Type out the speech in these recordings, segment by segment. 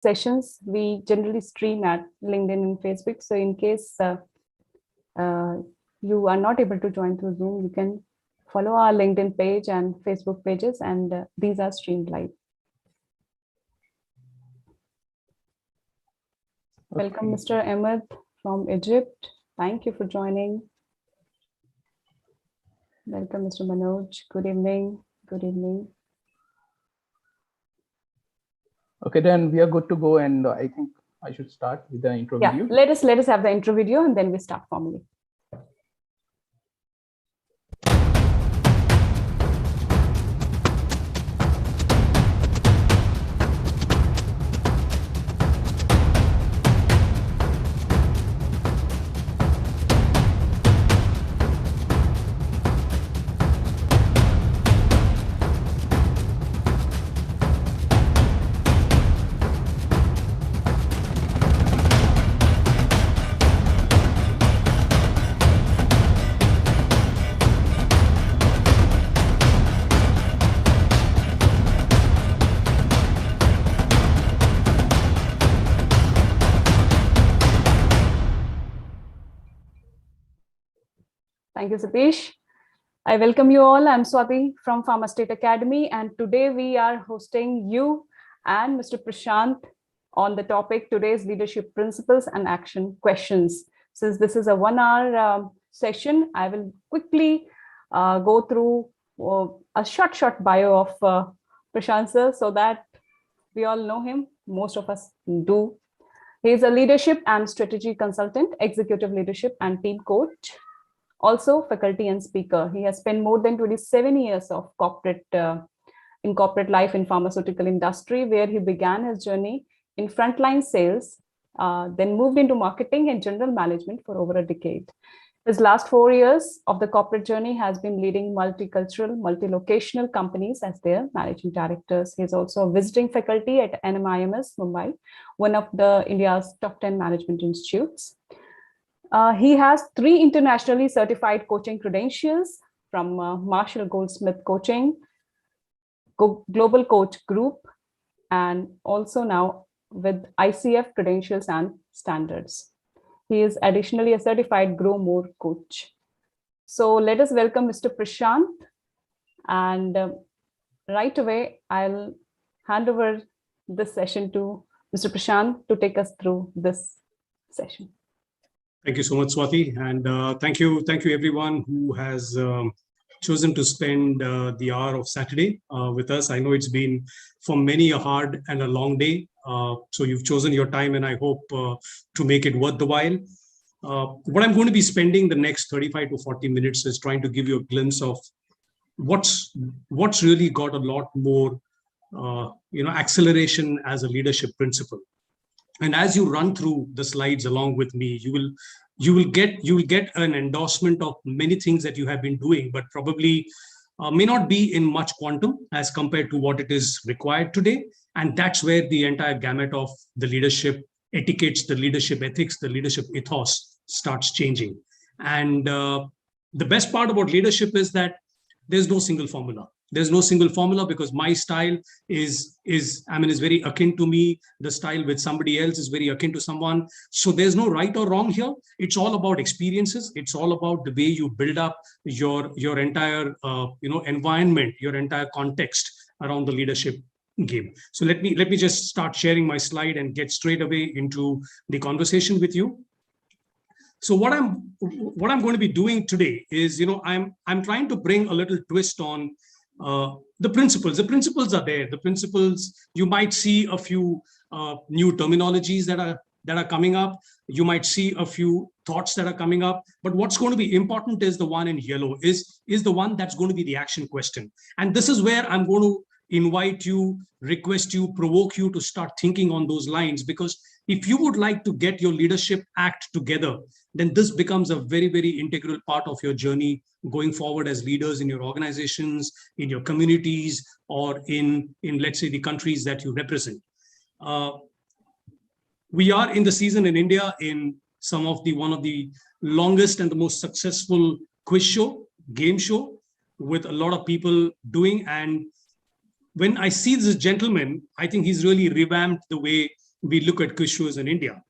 sessions we generally stream at LinkedIn and Facebook. So in case you are not able to join through Zoom, you can follow our LinkedIn page and Facebook pages, and these are streamed live. Okay. Welcome, Mr. Ahmed from Egypt. Thank you for joining. Welcome, Mr. Manoj. Good evening. Good evening. Okay, then we are good to go, and I think I should start with the intro video. Let us have the intro video, and then we start formally. Thank you, Satish. I welcome you all. I'm Swati from PharmaState Academy, and today we are hosting you and Mr. Prashant on the topic today's leadership principles and action questions. Since this is a 1-hour session, I will quickly go through a short bio of Prashant sir, so that we all know him. Most of us do. He is a leadership and strategy consultant, executive leadership and team coach. Also faculty and speaker. He has spent more than 27 years of corporate life in pharmaceutical industry, where he began his journey in frontline sales, then moved into marketing and general management for over a decade. His last 4 years of the corporate journey has been leading multicultural, multi-locational companies as their managing directors. He is also a visiting faculty at NMIMS Mumbai, one of India's top 10 management institutes. He has 3 internationally certified coaching credentials from Marshall Goldsmith Coaching, Global Coach Group, and also now with ICF credentials and standards. He is additionally a certified Grow More coach. So let us welcome Mr. Prashant, and right away I'll hand over this session to Mr. Prashant to take us through this session. Thank you so much, Swati, and thank you everyone who has chosen to spend the hour of Saturday with us. I know it's been for many a hard and a long day, so you've chosen your time, and I hope to make it worth the while. What I'm going to be spending the next 35 to 40 minutes is trying to give you a glimpse of what's really got a lot more acceleration as a leadership principle. And as you run through the slides along with me, you will get an endorsement of many things that you have been doing, but probably may not be in much quantum as compared to what it is required today. And that's where the entire gamut of the leadership etiquettes, the leadership ethics, the leadership ethos starts changing. And the best part about leadership is that there's no single formula. There's no single formula, because my style is very akin to me. The style with somebody else is very akin to someone. So there's no right or wrong here. It's all about experiences. It's all about the way you build up your entire environment, your entire context around the leadership game. So let me just start sharing my slide and get straight away into the conversation with you. So what I'm going to be doing today is, I'm trying to bring a little twist on the principles. The principles are there. The principles, you might see a few new terminologies that are coming up. You might see a few thoughts that are coming up. But what's going to be important is the one in yellow, is the one that's going to be the action question. And this is where I'm going to invite you, request you, provoke you to start thinking on those lines. Because if you would like to get your leadership act together, then this becomes a very, very integral part of your journey going forward as leaders in your organizations, in your communities, or in let's say, the countries that you represent. We are in the season in India in one of the longest and the most successful game show with a lot of people doing. And when I see this gentleman, I think he's really revamped the way we look at quiz shows in India.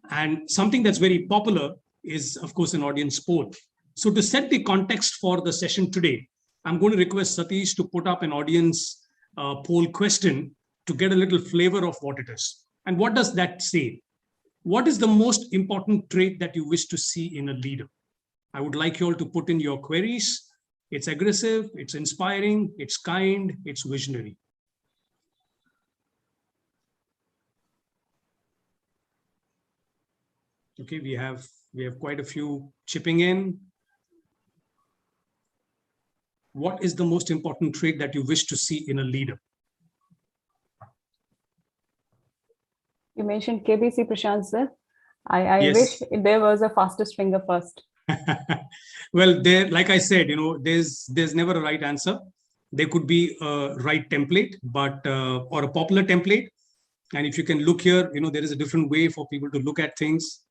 And something that's very popular is, of course, an audience poll. So to set the context for the session today, I'm going to request Satish to put up an audience poll question to get a little flavor of what it is. And what does that say? What is the most important trait that you wish to see in a leader? I would like you all to put in your queries. It's aggressive, it's inspiring, it's kind, it's visionary. Okay, we have quite a few chipping in. What is the most important trait that you wish to see in a leader? You mentioned KBC, Prashant sir. I Yes. wish there was a fastest finger first. Well, there, like I said, there's never a right answer. There could be a right template, but or a popular template. And if you can look here, there is a different way for people to look at things.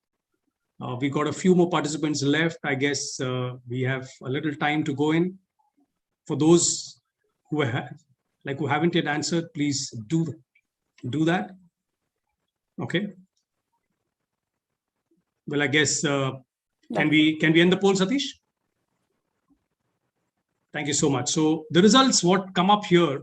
We got a few more participants left. I guess we have a little time to go in. For those who haven't yet answered, please do that. Okay. Well, I guess can we end the poll, Satish? Thank you so much. So the results, what come up here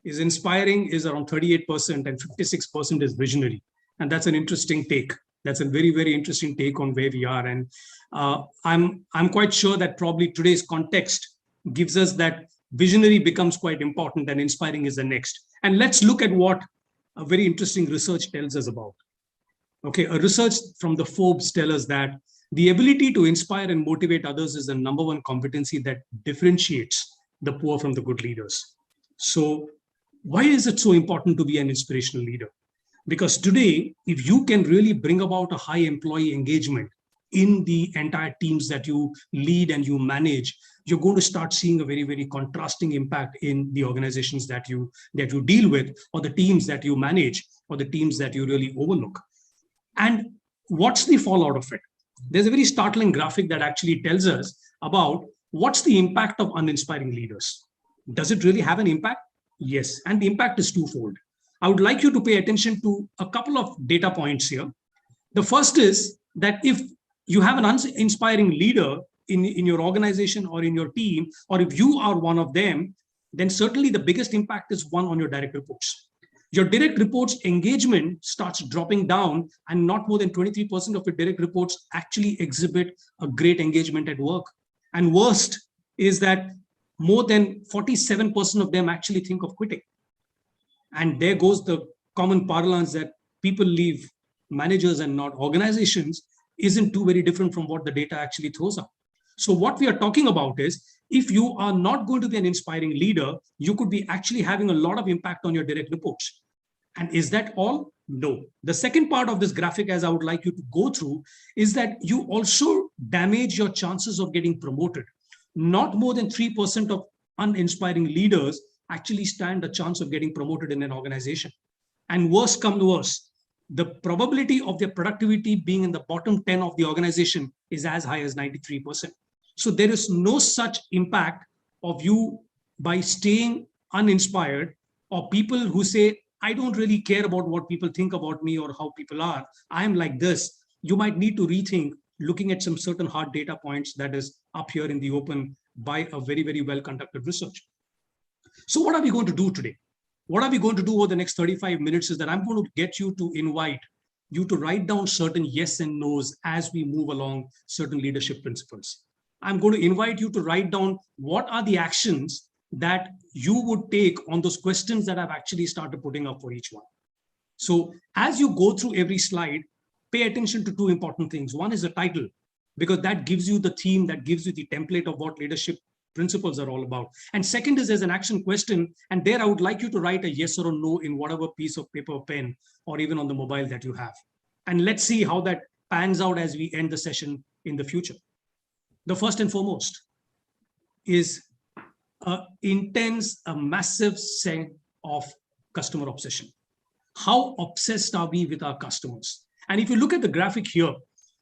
is inspiring is around 38% and 56% is visionary. And that's an interesting take. That's a very, very interesting take on where we are. And I'm quite sure that probably today's context gives us that visionary becomes quite important and inspiring is the next. And let's look at what a very interesting research tells us about. Okay, a research from the Forbes tells us that the ability to inspire and motivate others is the #1 competency that differentiates the poor from the good leaders. So why is it so important to be an inspirational leader? Because today, if you can really bring about a high employee engagement in the entire teams that you lead and you manage, you're going to start seeing a very, very contrasting impact in the organizations that you deal with, or the teams that you manage, or the teams that you really overlook. And what's the fallout of it? There's a very startling graphic that actually tells us about what's the impact of uninspiring leaders. Does it really have an impact? Yes, and the impact is twofold. I would like you to pay attention to a couple of data points here. The first is that if you have an uninspiring leader in your organization or in your team, or if you are one of them, then certainly the biggest impact is one on your direct reports. Your direct reports engagement starts dropping down, and not more than 23% of your direct reports actually exhibit a great engagement at work. And worst is that more than 47% of them actually think of quitting. And there goes the common parlance that people leave managers and not organizations isn't too very different from what the data actually throws up. So what we are talking about is, if you are not going to be an inspiring leader, you could be actually having a lot of impact on your direct reports. And is that all? No. The second part of this graphic, as I would like you to go through, is that you also damage your chances of getting promoted. Not more than 3% of uninspiring leaders actually stand a chance of getting promoted in an organization. And worse come to worse, the probability of their productivity being in the bottom 10 of the organization is as high as 93%. So there is no such impact of you by staying uninspired, or people who say, I don't really care about what people think about me or how people are. I'm like this. You might need to rethink looking at some certain hard data points that is up here in the open by a very, very well-conducted research. So what are we going to do today? What are we going to do over the next 35 minutes is that I'm going to get you to invite you to write down certain yes and no's as we move along certain leadership principles. I'm going to invite you to write down what are the actions that you would take on those questions that I've actually started putting up for each one. So as you go through every slide, pay attention to two important things. One is the title, because that gives you the theme, that gives you the template of what leadership principles are all about. And second is there's an action question, and there I would like you to write a yes or a no in whatever piece of paper or pen, or even on the mobile that you have. And let's see how that pans out as we end the session in the future. The first and foremost is a massive sense of customer obsession. How obsessed are we with our customers? And if you look at the graphic here,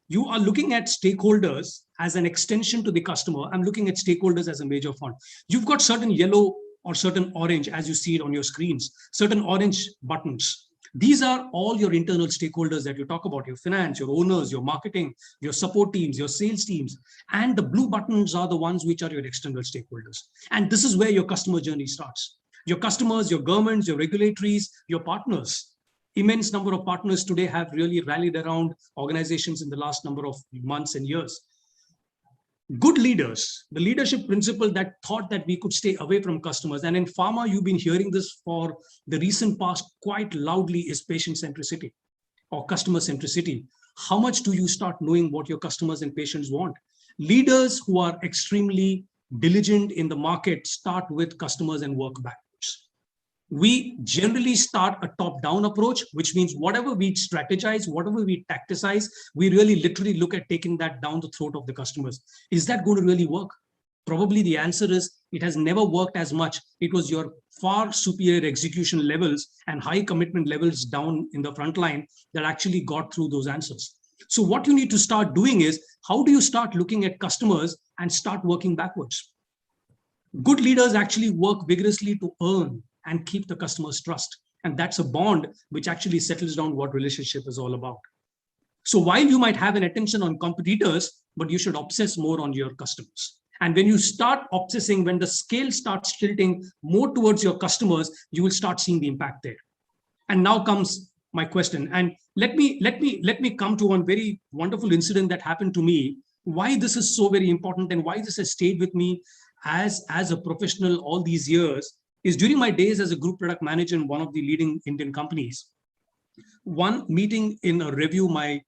you are looking at stakeholders as an extension to the customer. I'm looking at stakeholders as a major font. You've got certain yellow or certain orange, as you see it on your screens, certain orange buttons. These are all your internal stakeholders that you talk about, your finance, your owners, your marketing, your support teams, your sales teams. And the blue buttons are the ones which are your external stakeholders. And this is where your customer journey starts. Your customers, your governments, your regulatories, your partners. Immense number of partners today have really rallied around organizations in the last number of months and years. Good leaders, the leadership principle that thought that we could stay away from customers. And in pharma, you've been hearing this for the recent past quite loudly, is patient centricity or customer centricity. How much do you start knowing what your customers and patients want? Leaders who are extremely diligent in the market start with customers and work backwards. We generally start a top-down approach, which means whatever we strategize, whatever we tacticize, we really literally look at taking that down the throat of the customers. Is that going to really work? Probably the answer is it has never worked as much. It was your far superior execution levels and high commitment levels down in the front line that actually got through those answers. So what you need to start doing is, how do you start looking at customers and start working backwards? Good leaders actually work vigorously to earn and keep the customer's trust. And that's a bond which actually settles down what relationship is all about. So while you might have an attention on competitors, but you should obsess more on your customers. And when you start obsessing, when the scale starts tilting more towards your customers, you will start seeing the impact there. And now comes my question. And let me come to one very wonderful incident that happened to me, why this is so very important and why this has stayed with me as a professional all these years. Is during my days as a group product manager in one of the leading Indian companies, one meeting in a review, my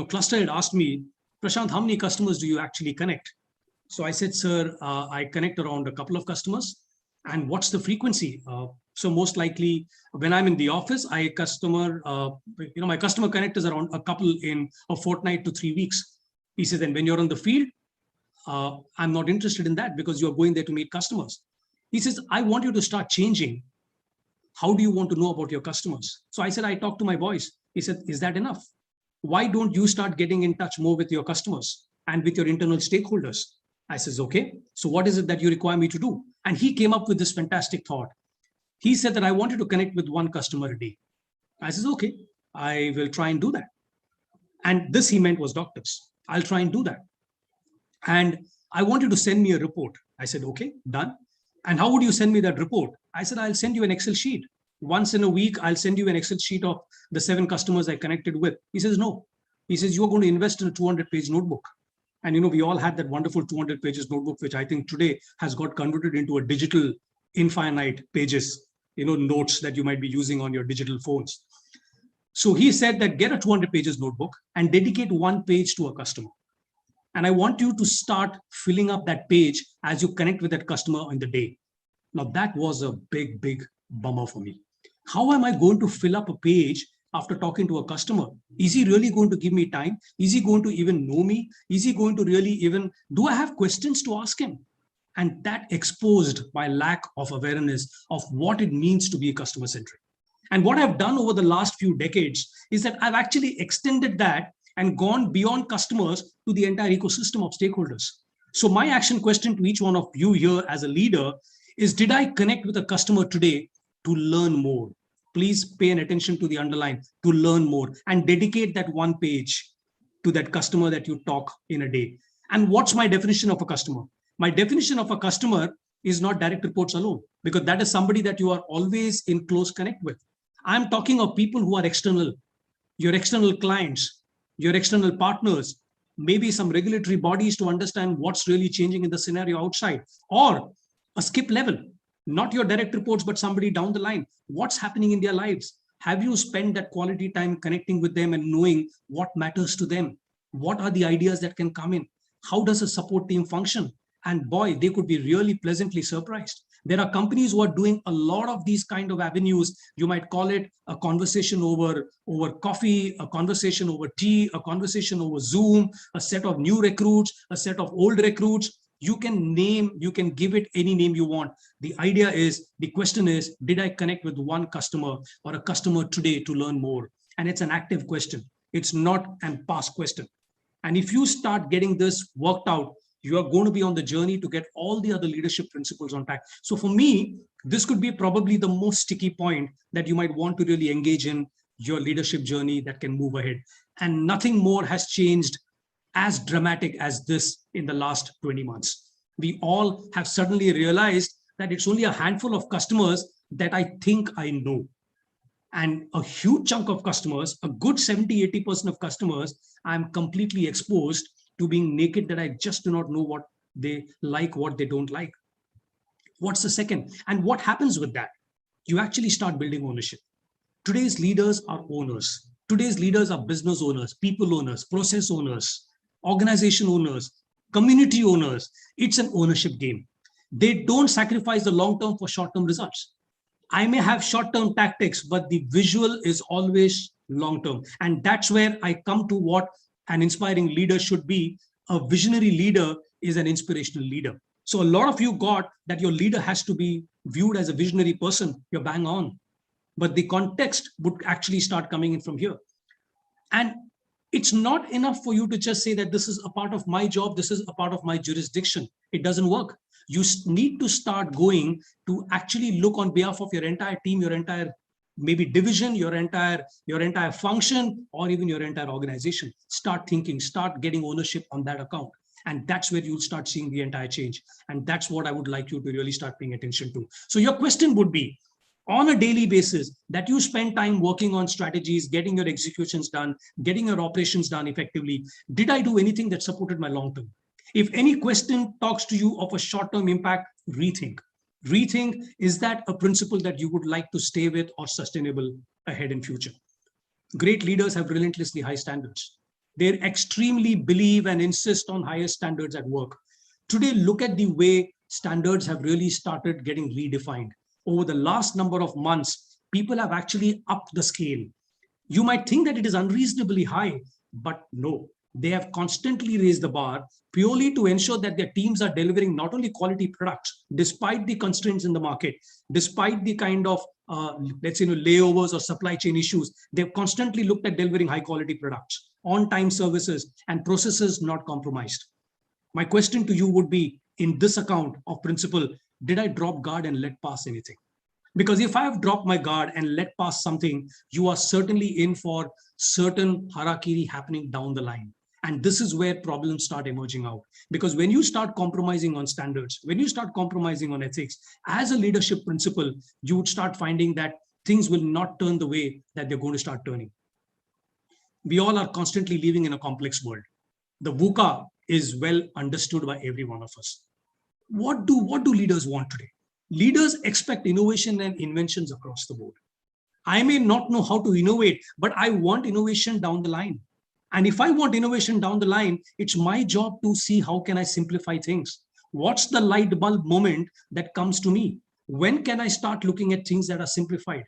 cluster had asked me, Prashant, how many customers do you actually connect? So I said, sir, I connect around a couple of customers. And what's the frequency? So most likely when I'm in the office, my customer connect is around a couple in a fortnight to 3 weeks. He said, then when you're on the field, I'm not interested in that because you're going there to meet customers. He says, I want you to start changing. How do you want to know about your customers? So I said, I talked to my boys. He said, is that enough? Why don't you start getting in touch more with your customers and with your internal stakeholders? I says, okay, so what is it that you require me to do? And he came up with this fantastic thought. He said that I wanted to connect with one customer a day. I says, okay, I will try and do that. And this he meant was doctors. I'll try and do that. And I want you to send me a report. I said, okay, done. And how would you send me that report? I said, I'll send you an Excel sheet. Once in a week, I'll send you an Excel sheet of the 7 customers I connected with. He says, no. He says, you're going to invest in a 200-page notebook. And, we all had that wonderful 200 pages notebook, which I think today has got converted into a digital infinite pages, notes that you might be using on your digital phones. So he said that get a 200 pages notebook and dedicate 1 page to a customer. And I want you to start filling up that page as you connect with that customer in the day. Now that was a big, big bummer for me. How am I going to fill up a page after talking to a customer? Is he really going to give me time? Is he going to even know me? Is he going to really even, do I have questions to ask him? And that exposed my lack of awareness of what it means to be customer centric. And what I've done over the last few decades is that I've actually extended that and gone beyond customers to the entire ecosystem of stakeholders. So my action question to each one of you here as a leader is, did I connect with a customer today to learn more? Please pay an attention to the underline, to learn more, and dedicate that 1 page to that customer that you talk in a day. And what's my definition of a customer? My definition of a customer is not direct reports alone, because that is somebody that you are always in close connect with. I'm talking of people who are external, your external clients, your external partners, maybe some regulatory bodies to understand what's really changing in the scenario outside, or a skip level, not your direct reports, but somebody down the line. What's happening in their lives? Have you spent that quality time connecting with them and knowing what matters to them? What are the ideas that can come in? How does a support team function? And boy, they could be really pleasantly surprised. There are companies who are doing a lot of these kind of avenues. You might call it a conversation over coffee, a conversation over tea, a conversation over Zoom, a set of new recruits, a set of old recruits. You can give it any name you want. The idea is, the question is, did I connect with one customer or a customer today to learn more? And it's an active question. It's not an past question. And if you start getting this worked out, You are going to be on the journey to get all the other leadership principles on track. So for me, this could be probably the most sticky point that you might want to really engage in your leadership journey that can move ahead. And nothing more has changed as dramatic as this in the last 20 months. We all have suddenly realized that it's only a handful of customers that I think I know. And a huge chunk of customers, a good 70-80% of customers, I'm completely exposed to being naked, that I just do not know what they like, what they don't like. What's the second? And what happens with that? You actually start building ownership. Today's leaders are owners. Today's leaders are business owners, people owners, process owners, organization owners, community owners. It's an ownership game. They don't sacrifice the long term for short term results. I may have short term tactics, but the visual is always long term. And that's where I come to what an inspiring leader should be. A visionary leader is an inspirational leader. So a lot of you got that your leader has to be viewed as a visionary person. You're bang on. But the context would actually start coming in from here. And it's not enough for you to just say that this is a part of my job, this is a part of my jurisdiction. It doesn't work. You need to start going to actually look on behalf of your entire team, your entire maybe division, your entire function, or even your entire organization. Start thinking, start getting ownership on that account. And that's where you'll start seeing the entire change. And that's what I would like you to really start paying attention to. So your question would be, on a daily basis, that you spend time working on strategies, getting your executions done, getting your operations done effectively. Did I do anything that supported my long term? If any question talks to you of a short-term impact, rethink. Rethink, is that a principle that you would like to stay with or sustainable ahead in future? Great leaders have relentlessly high standards. They extremely believe and insist on higher standards at work. Today, look at the way standards have really started getting redefined. Over the last number of months, people have actually upped the scale. You might think that it is unreasonably high, but no. They have constantly raised the bar purely to ensure that their teams are delivering not only quality products, despite the constraints in the market, despite the kind of, let's say, layovers or supply chain issues. They've constantly looked at delivering high quality products, on-time services, and processes not compromised. My question to you would be, in this account of principle, did I drop guard and let pass anything? Because if I have dropped my guard and let pass something, you are certainly in for certain harakiri happening down the line. And this is where problems start emerging out. Because when you start compromising on standards, when you start compromising on ethics, as a leadership principle, you would start finding that things will not turn the way that they're going to start turning. We all are constantly living in a complex world. The VUCA is well understood by every one of us. What do leaders want today? Leaders expect innovation and inventions across the board. I may not know how to innovate, but I want innovation down the line. And if I want innovation down the line, it's my job to see how can I simplify things. What's the light bulb moment that comes to me? When can I start looking at things that are simplified?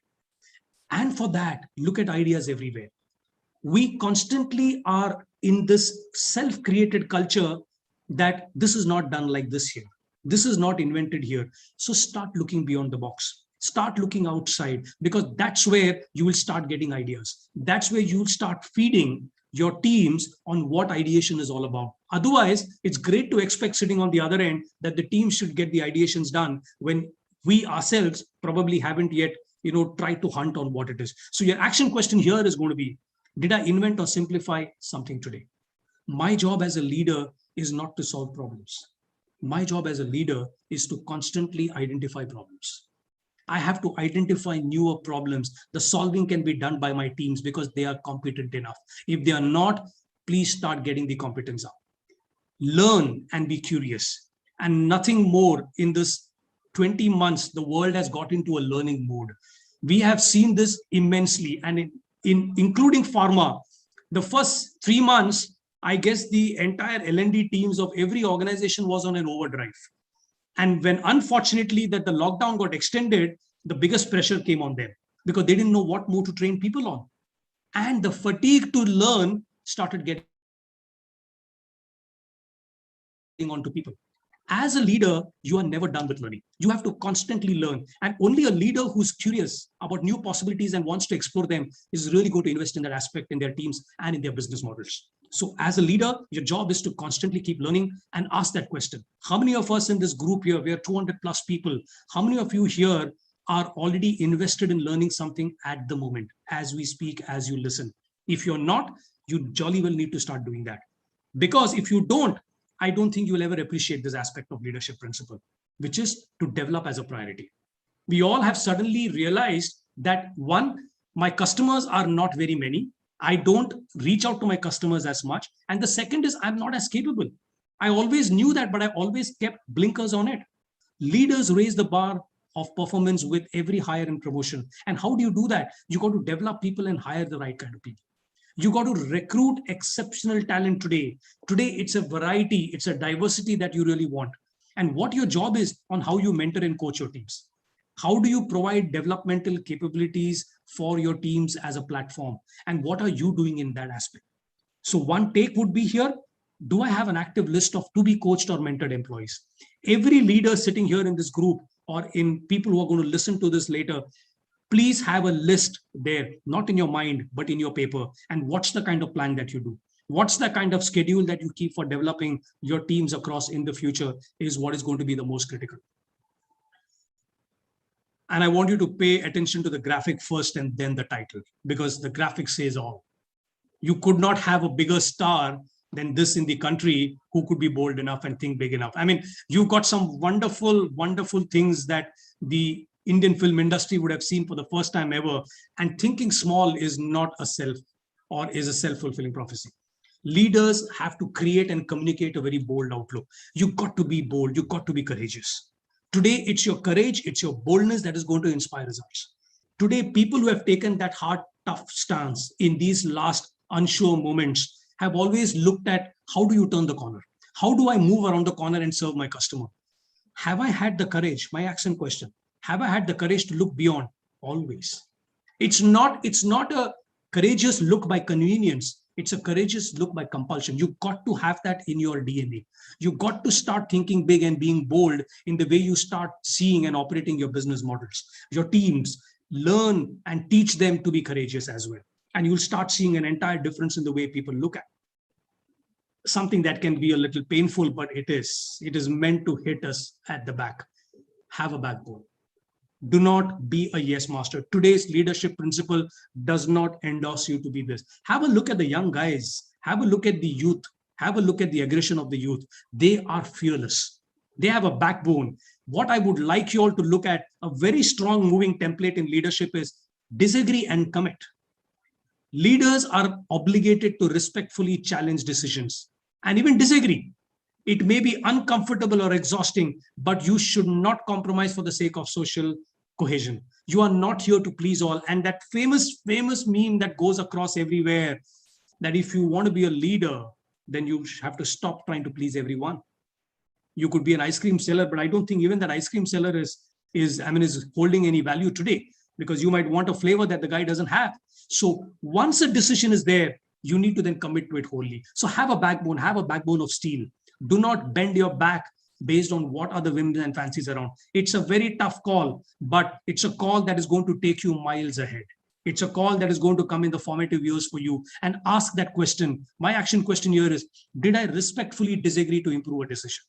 And for that, look at ideas everywhere. We constantly are in this self-created culture that this is not done like this here. This is not invented here. So start looking beyond the box. Start looking outside, because that's where you will start getting ideas. That's where you will start feeding your teams on what ideation is all about. Otherwise, it's great to expect sitting on the other end that the team should get the ideations done when we ourselves probably haven't yet, tried to hunt on what it is. So your action question here is going to be, did I invent or simplify something today? My job as a leader is not to solve problems. My job as a leader is to constantly identify problems. I have to identify newer problems. The solving can be done by my teams because they are competent enough. If they are not, please start getting the competence up. Learn and be curious. And nothing more in this 20 months, the world has got into a learning mode. We have seen this immensely, and including pharma. The first 3 months, I guess the entire L&D teams of every organization was on an overdrive. And when unfortunately that the lockdown got extended, the biggest pressure came on them because they didn't know what more to train people on. And the fatigue to learn started getting onto people. As a leader, you are never done with learning. You have to constantly learn. And only a leader who's curious about new possibilities and wants to explore them is really going to invest in that aspect in their teams and in their business models. So as a leader, your job is to constantly keep learning and ask that question. How many of us in this group here, we are 200 plus people, how many of you here are already invested in learning something at the moment, as we speak, as you listen? If you're not, you jolly well need to start doing that. Because if you don't, I don't think you'll ever appreciate this aspect of leadership principle, which is to develop as a priority. We all have suddenly realized that one, my customers are not very many. I don't reach out to my customers as much. And the second is I'm not as capable. I always knew that, but I always kept blinkers on it. Leaders raise the bar of performance with every hire and promotion. And how do you do that? You got to develop people and hire the right kind of people. You got to recruit exceptional talent today. Today, it's a variety, it's a diversity that you really want. And what your job is on how you mentor and coach your teams. How do you provide developmental capabilities for your teams as a platform? And what are you doing in that aspect? So one take would be here, do I have an active list of to be coached or mentored employees? Every leader sitting here in this group or in people who are going to listen to this later, please have a list there, not in your mind, but in your paper. And what's the kind of plan that you do? What's the kind of schedule that you keep for developing your teams across in the future is what is going to be the most critical. And I want you to pay attention to the graphic first and then the title, because the graphic says all. You could not have a bigger star than this in the country who could be bold enough and think big enough. I mean, you've got some wonderful, wonderful things that the Indian film industry would have seen for the first time ever. And thinking small is not a self-fulfilling prophecy. Leaders have to create and communicate a very bold outlook. You've got to be bold. You've got to be courageous. Today, it's your courage, it's your boldness that is going to inspire results. Today, people who have taken that hard, tough stance in these last unsure moments have always looked at how do you turn the corner? How do I move around the corner and serve my customer? Have I had the courage? My accent question. Have I had the courage to look beyond? Always. It's not a courageous look by convenience. It's a courageous look by compulsion. You've got to have that in your DNA. You've got to start thinking big and being bold in the way you start seeing and operating your business models. Your teams, learn and teach them to be courageous as well. And you'll start seeing an entire difference in the way people look at something that can be a little painful, but it is meant to hit us at the back. Have a backbone. Do not be a yes master. Today's leadership principle does not endorse you to be this. Have a look at the young guys. Have a look at the youth. Have a look at the aggression of the youth. They are fearless. They have a backbone. What I would like you all to look at, a very strong moving template in leadership is disagree and commit. Leaders are obligated to respectfully challenge decisions and even disagree. It may be uncomfortable or exhausting, but you should not compromise for the sake of social cohesion. You are not here to please all. And that famous meme that goes across everywhere, that if you want to be a leader, then you have to stop trying to please everyone. You could be an ice cream seller, but I don't think even that ice cream seller is holding any value today, because you might want a flavor that the guy doesn't have. So once a decision is there, you need to then commit to it wholly. So have a backbone of steel. Do not bend your back based on what are the whims and fancies around. It's a very tough call, but it's a call that is going to take you miles ahead. It's a call that is going to come in the formative years for you, and ask that question. My action question here is, did I respectfully disagree to improve a decision?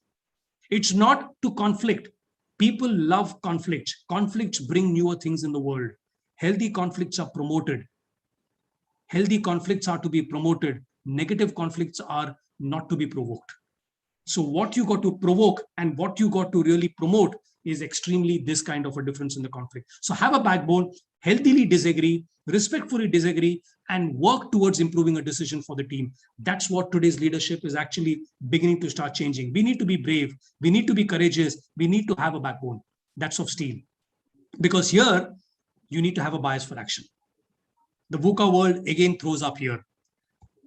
It's not to conflict. People love conflict. Conflicts bring newer things in the world. Healthy conflicts are promoted. Healthy conflicts are to be promoted. Negative conflicts are not to be provoked. So what you got to provoke and what you got to really promote is extremely this kind of a difference in the conflict. So have a backbone, healthily disagree, respectfully disagree, and work towards improving a decision for the team. That's what today's leadership is actually beginning to start changing. We need to be brave. We need to be courageous. We need to have a backbone. That's of steel. Because here, you need to have a bias for action. The VUCA world again throws up here.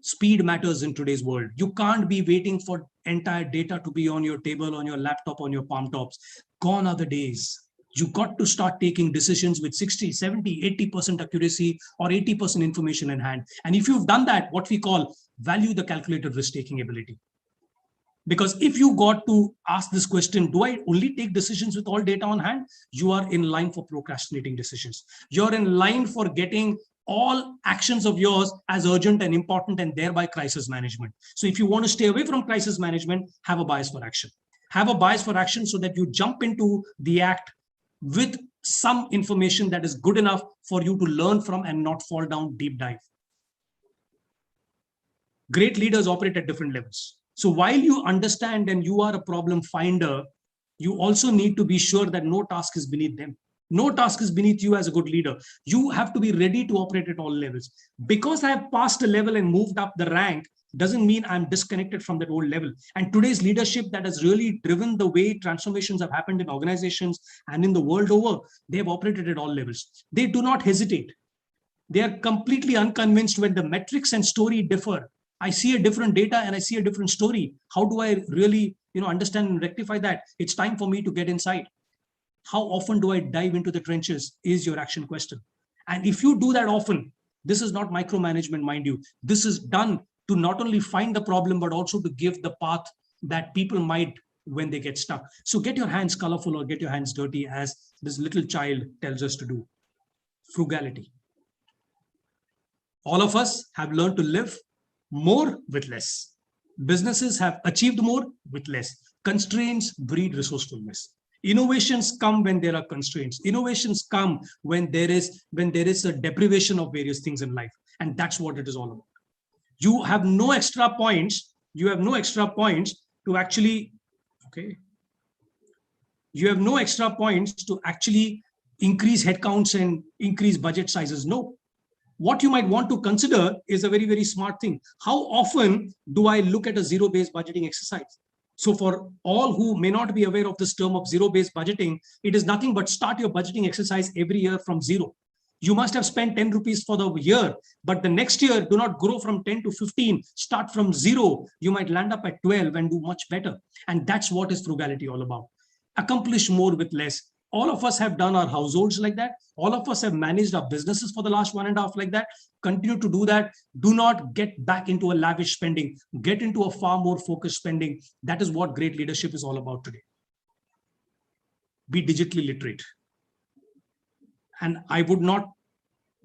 Speed matters in today's world. You can't be waiting for entire data to be on your table, on your laptop, on your palm tops. Gone are the days. You got to start taking decisions with 60, 70, 80% accuracy or 80% information in hand. And if you've done that, what we call value the calculated risk-taking ability. Because if you got to ask this question, do I only take decisions with all data on hand? You are in line for procrastinating decisions. You're in line for getting all actions of yours as urgent and important, and thereby crisis management. So if you want to stay away from crisis management, have a bias for action. Have a bias for action so that you jump into the act with some information that is good enough for you to learn from and not fall down deep dive. Great leaders operate at different levels. So while you understand and you are a problem finder, you also need to be sure that no task is beneath them. No task is beneath you as a good leader. You have to be ready to operate at all levels. Because I have passed a level and moved up the rank doesn't mean I'm disconnected from that old level. And today's leadership that has really driven the way transformations have happened in organizations and in the world over, they have operated at all levels. They do not hesitate. They are completely unconvinced when the metrics and story differ. I see a different data and I see a different story. How do I really, understand and rectify that? It's time for me to get inside. How often do I dive into the trenches is your action question. And if you do that often, this is not micromanagement, mind you. This is done to not only find the problem, but also to give the path that people might when they get stuck. So get your hands colorful or get your hands dirty, as this little child tells us to do. Frugality. All of us have learned to live more with less. Businesses have achieved more with less. Constraints breed resourcefulness. Innovations come when there are constraints. Innovations come when there is a deprivation of various things in life. And that's what it is all about. You have no extra points. You have no extra points to actually, you have no extra points to actually increase headcounts and increase budget sizes. No. What you might want to consider is a very, very smart thing. How often do I look at a zero-based budgeting exercise? So for all who may not be aware of this term of zero-based budgeting, it is nothing but start your budgeting exercise every year from zero. You must have spent 10 rupees for the year, but the next year, do not grow from 10 to 15, start from zero. You might land up at 12 and do much better. And that's what is frugality all about. Accomplish more with less. All of us have done our households like that. All of us have managed our businesses for the last 1.5 like that. Continue to do that. Do not get back into a lavish spending. Get into a far more focused spending. That is what great leadership is all about today. Be digitally literate. And I would not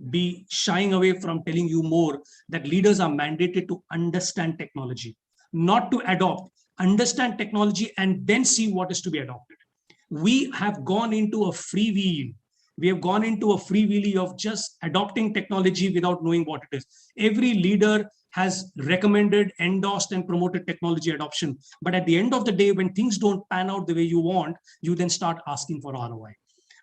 be shying away from telling you more that leaders are mandated to understand technology, not to adopt. Understand technology and then see what is to be adopted. We have gone into a freewheel. We have gone into a freewheeling of just adopting technology without knowing what it is. Every leader has recommended, endorsed, and promoted technology adoption. But at the end of the day, when things don't pan out the way you want, you then start asking for ROI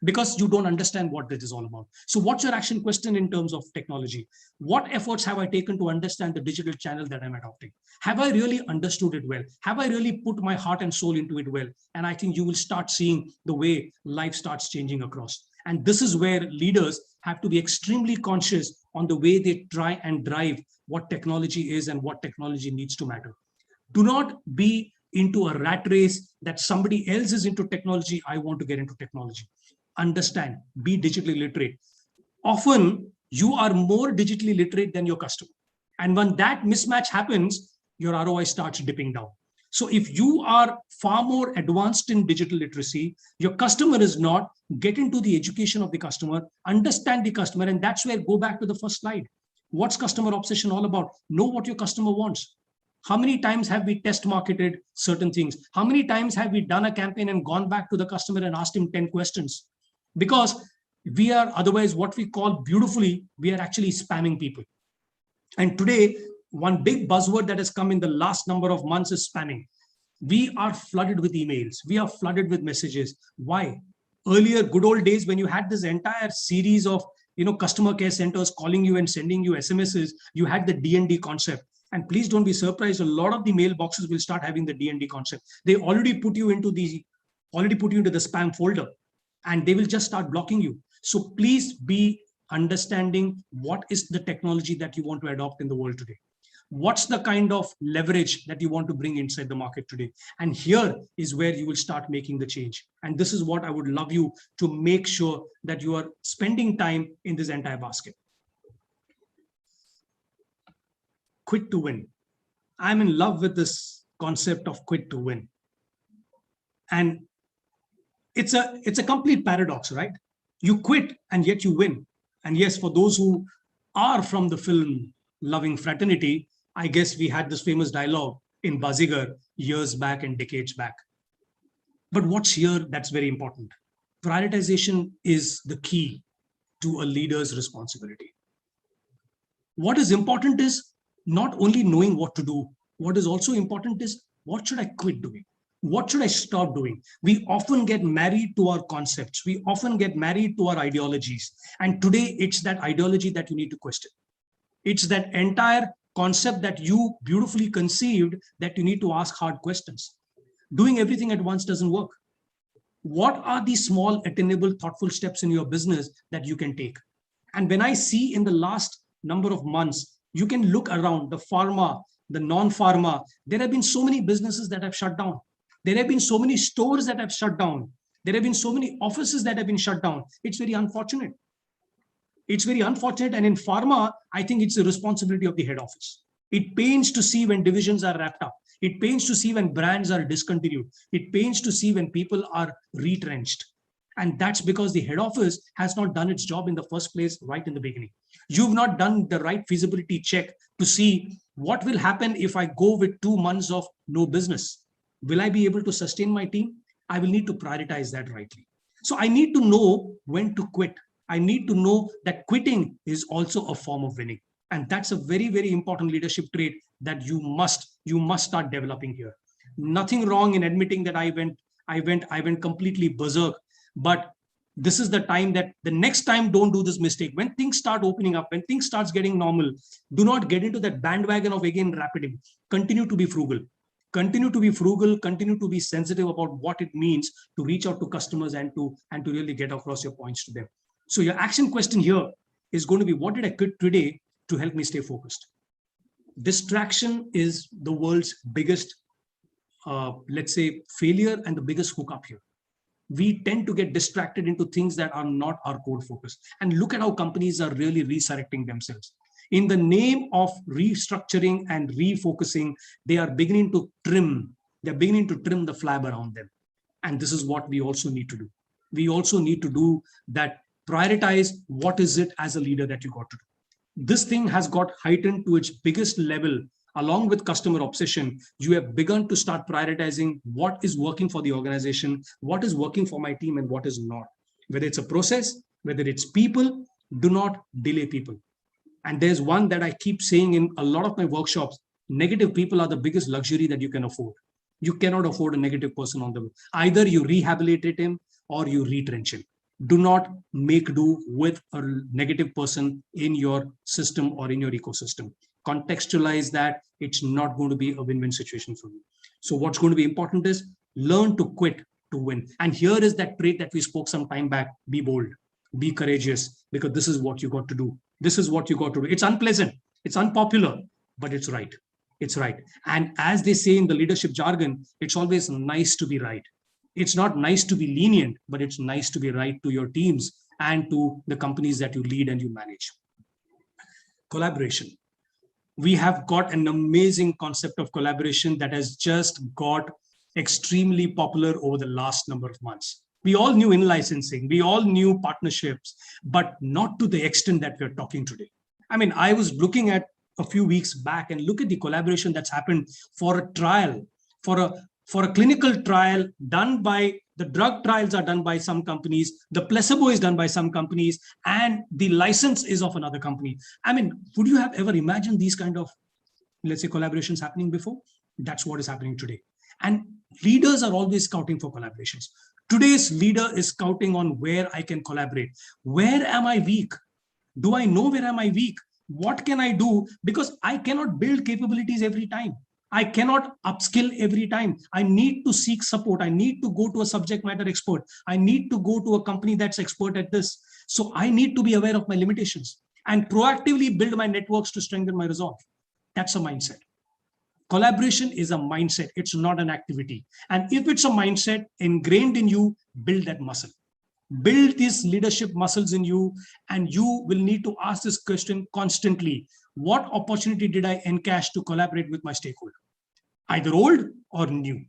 because you don't understand what this is all about. So what's your action question in terms of technology? What efforts have I taken to understand the digital channel that I'm adopting? Have I really understood it well? Have I really put my heart and soul into it well? And I think you will start seeing the way life starts changing across. And this is where leaders have to be extremely conscious on the way they try and drive what technology is and what technology needs to matter. Do not be into a rat race that somebody else is into technology. I want to get into technology. Understand, be digitally literate. Often you are more digitally literate than your customer. And when that mismatch happens, your ROI starts dipping down. So if you are far more advanced in digital literacy, your customer is not, get into the education of the customer, understand the customer. And that's where, go back to the first slide. What's customer obsession all about? Know what your customer wants. How many times have we test marketed certain things? How many times have we done a campaign and gone back to the customer and asked him 10 questions? Because we are otherwise what we call beautifully, we are actually spamming people. And today, one big buzzword that has come in the last number of months is spamming. We are flooded with emails. We are flooded with messages. Why? Earlier, good old days, when you had this entire series of customer care centers calling you and sending you SMSs, you had the D&D concept. And please don't be surprised, a lot of the mailboxes will start having the D&D concept. They already put you into the spam folder, and they will just start blocking you. So please be understanding what is the technology that you want to adopt in the world today. What's the kind of leverage that you want to bring inside the market today? And here is where you will start making the change. And this is what I would love you to make sure that you are spending time in this entire basket. Quit to win. I'm in love with this concept of quit to win. And it's a complete paradox, right? You quit and yet you win. And yes, for those who are from the film Loving Fraternity, I guess we had this famous dialogue in Bazigar years back and decades back. But what's here that's very important? Prioritization is the key to a leader's responsibility. What is important is not only knowing what to do, what is also important is what should I quit doing? What should I stop doing? We often get married to our concepts. We often get married to our ideologies. And today it's that ideology that you need to question. It's that entire concept that you beautifully conceived that you need to ask hard questions. Doing everything at once doesn't work. What are these small, attainable, thoughtful steps in your business that you can take? And when I see in the last number of months, you can look around the pharma, the non-pharma, there have been so many businesses that have shut down. There have been so many stores that have shut down. There have been so many offices that have been shut down. It's very unfortunate. It's very unfortunate. And in pharma, I think it's the responsibility of the head office. It pains to see when divisions are wrapped up. It pains to see when brands are discontinued. It pains to see when people are retrenched. And that's because the head office has not done its job in the first place right in the beginning. You've not done the right feasibility check to see what will happen if I go with 2 months of no business. Will I be able to sustain my team? I will need to prioritize that rightly. So I need to know when to quit. I need to know that quitting is also a form of winning. And that's a very, very important leadership trait that you must start developing here. Nothing wrong in admitting that I went completely berserk, but this is the time that the next time don't do this mistake. When things start opening up, when things starts getting normal, do not get into that bandwagon of again rapiding. Continue to be frugal. Continue to be frugal, continue to be sensitive about what it means to reach out to customers and to really get across your points to them. So your action question here is going to be, what did I quit today to help me stay focused? Distraction is the world's biggest, let's say, failure and the biggest hookup here. We tend to get distracted into things that are not our core focus. And look at how companies are really resurrecting themselves. In the name of restructuring and refocusing, they are beginning to trim. They're beginning to trim the flab around them. And this is what we also need to do. We also need to do that. Prioritize what is it as a leader that you got to do. This thing has got heightened to its biggest level. Along with customer obsession, you have begun to start prioritizing what is working for the organization, what is working for my team, and what is not. Whether it's a process, whether it's people, do not delay people. And there's one that I keep saying in a lot of my workshops: negative people are the biggest luxury that you can afford. You cannot afford a negative person on them. Either you rehabilitate him or you retrench him. Do not make do with a negative person in your system or in your ecosystem. Contextualize that. It's not going to be a win-win situation for you. So what's going to be important is learn to quit to win. And here is that trait that we spoke some time back: be bold, be courageous, because this is what you got to do. This is what you got to do. It's unpleasant, it's unpopular, but it's right. It's right. And as they say in the leadership jargon, it's always nice to be right. It's not nice to be lenient, but it's nice to be right to your teams and to the companies that you lead and you manage. Collaboration. We have got an amazing concept of collaboration that has just got extremely popular over the last number of months. We all knew in-licensing, we all knew partnerships, but not to the extent that we're talking today. I mean, I was looking at a few weeks back and look at the collaboration that's happened for a trial, for a clinical trial done by, the drug trials are done by some companies, the placebo is done by some companies, and the license is of another company. I mean, would you have ever imagined these kind of, let's say, collaborations happening before? That's what is happening today. And leaders are always scouting for collaborations. Today's leader is scouting on where I can collaborate. Where am I weak? Do I know where am I weak? What can I do? Because I cannot build capabilities every time. I cannot upskill every time. I need to seek support. I need to go to a subject matter expert. I need to go to a company that's expert at this. So I need to be aware of my limitations and proactively build my networks to strengthen my resolve. That's a mindset. Collaboration is a mindset. It's not an activity. And if it's a mindset ingrained in you, build that muscle. Build these leadership muscles in you, and you will need to ask this question constantly. What opportunity did I encash to collaborate with my stakeholder? Either old or new.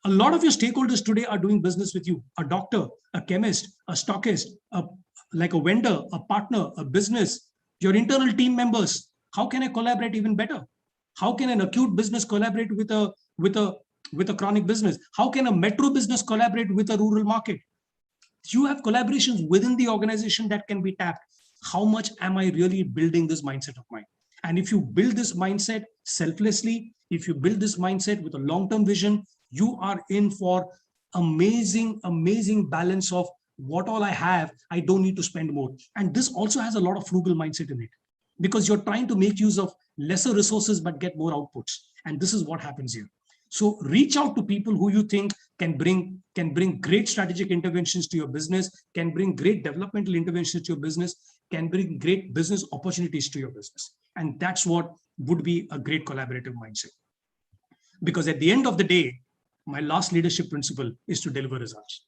A lot of your stakeholders today are doing business with you. A doctor, a chemist, a stockist, like a vendor, a partner, a business. Your internal team members, how can I collaborate even better? How can an acute business collaborate with a chronic business? How can a metro business collaborate with a rural market? You have collaborations within the organization that can be tapped. How much am I really building this mindset of mine? And if you build this mindset selflessly, if you build this mindset with a long-term vision, you are in for amazing, amazing balance of what all I have, I don't need to spend more. And this also has a lot of frugal mindset in it, because you're trying to make use of lesser resources but get more outputs. And this is what happens here. So reach out to people who you think can bring great strategic interventions to your business, can bring great developmental interventions to your business, can bring great business opportunities to your business. And that's what would be a great collaborative mindset. Because at the end of the day, my last leadership principle is to deliver results.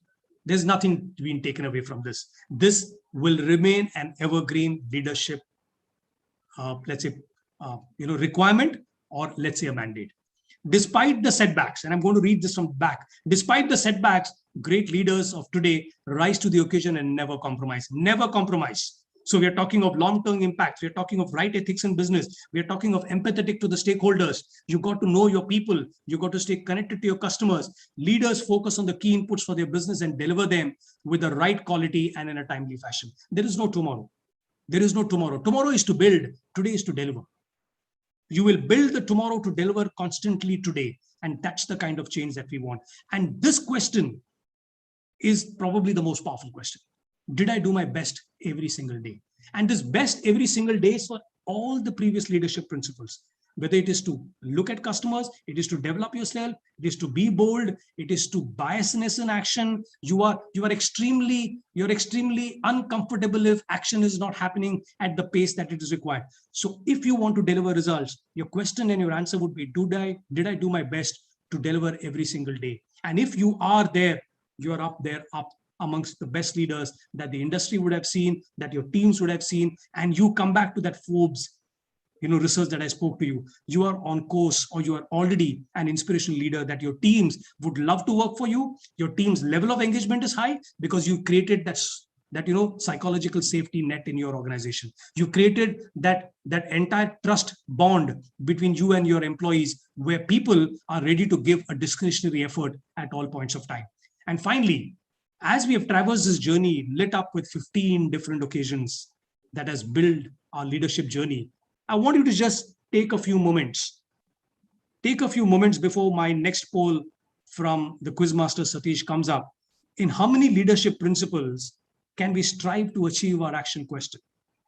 There's nothing being taken away from this. This will remain an evergreen leadership, let's say, requirement, or let's say a mandate. Despite the setbacks, and I'm going to read this from back, despite the setbacks, great leaders of today rise to the occasion and never compromise. Never compromise. So we are talking of long-term impacts. We are talking of right ethics in business. We are talking of empathetic to the stakeholders. You got to know your people. You got to stay connected to your customers. Leaders focus on the key inputs for their business and deliver them with the right quality and in a timely fashion. There is no tomorrow. There is no tomorrow. Tomorrow is to build. Today is to deliver. You will build the tomorrow to deliver constantly today. And that's the kind of change that we want. And this question is probably the most powerful question. Did I do my best every single day? And this best every single day is for all the previous leadership principles. Whether it is to look at customers, it is to develop yourself, it is to be bold, it is to biasness in action. You are extremely uncomfortable if action is not happening at the pace that it is required. So if you want to deliver results, your question and your answer would be, did I do my best to deliver every single day? And if you are there, you are up amongst the best leaders that the industry would have seen, that your teams would have seen, and you come back to that Forbes research that I spoke to you, you are on course, or you are already an inspirational leader that your teams would love to work for you. Your team's level of engagement is high because you created that psychological safety net in your organization. You created that entire trust bond between you and your employees, where people are ready to give a discretionary effort at all points of time. And finally, as we have traversed this journey, lit up with 15 different occasions that has built our leadership journey, I want you to just take a few moments. Take a few moments before my next poll from the quizmaster Satish comes up. In how many leadership principles can we strive to achieve our action question?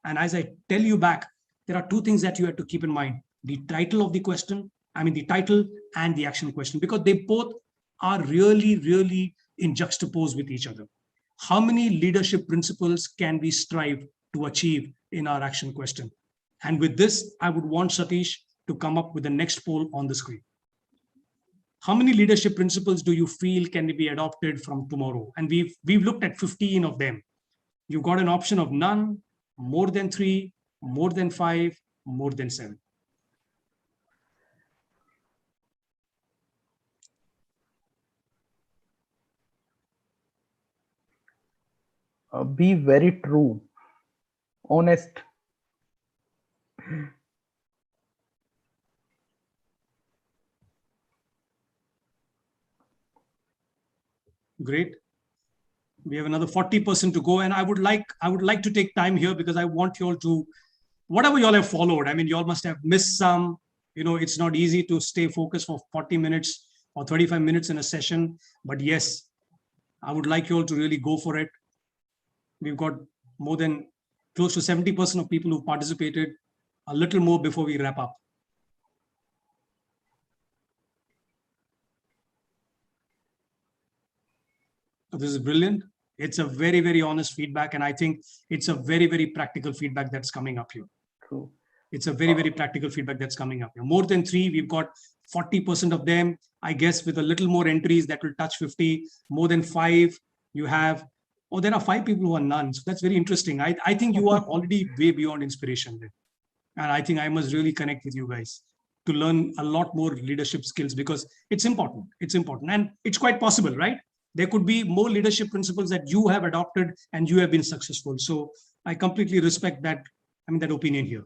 And as I tell you back, there are two things that you have to keep in mind. The title of the question, the title and the action question, because they both are really, really in juxtapose with each other. How many leadership principles can we strive to achieve in our action question? And with this, I would want Satish to come up with the next poll on the screen. How many leadership principles do you feel can be adopted from tomorrow? And we've looked at 15 of them. You've got an option of none, more than 3, more than 5, more than 7. Be very true, honest. Great. We have another 40% to go, and I would like to take time here because I want you all to, whatever you all have followed, you all must have missed some. It's not easy to stay focused for 40 minutes or 35 minutes in a session, but yes, I would like you all to really go for it. We've got more than close to 70% of people who participated, a little more before we wrap up. This is brilliant. It's a very, very honest feedback. And I think it's a very, very practical feedback that's coming up here. True. It's a very, very practical feedback that's coming up here. More than 3, we've got 40% of them. I guess with a little more entries that will touch 50. More than 5, you have, there are 5 people who are none. So that's very interesting. I think you are already way beyond inspiration. And I think I must really connect with you guys to learn a lot more leadership skills, because it's important. It's important. And it's quite possible, right? There could be more leadership principles that you have adopted and you have been successful. So I completely respect that that opinion here.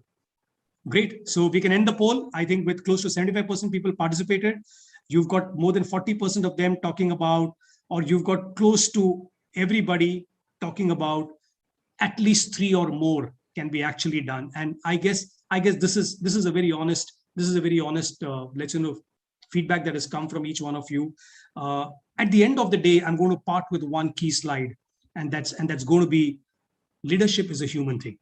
Great. So we can end the poll. I think with close to 75% people participated. You've got more than 40% of them talking about, or you've got close to everybody talking about at least 3 or more can be actually done. And I guess this is a very honest let's feedback that has come from each one of you. At the end of the day, I'm going to part with one key slide, and that's going to be leadership is a human thing.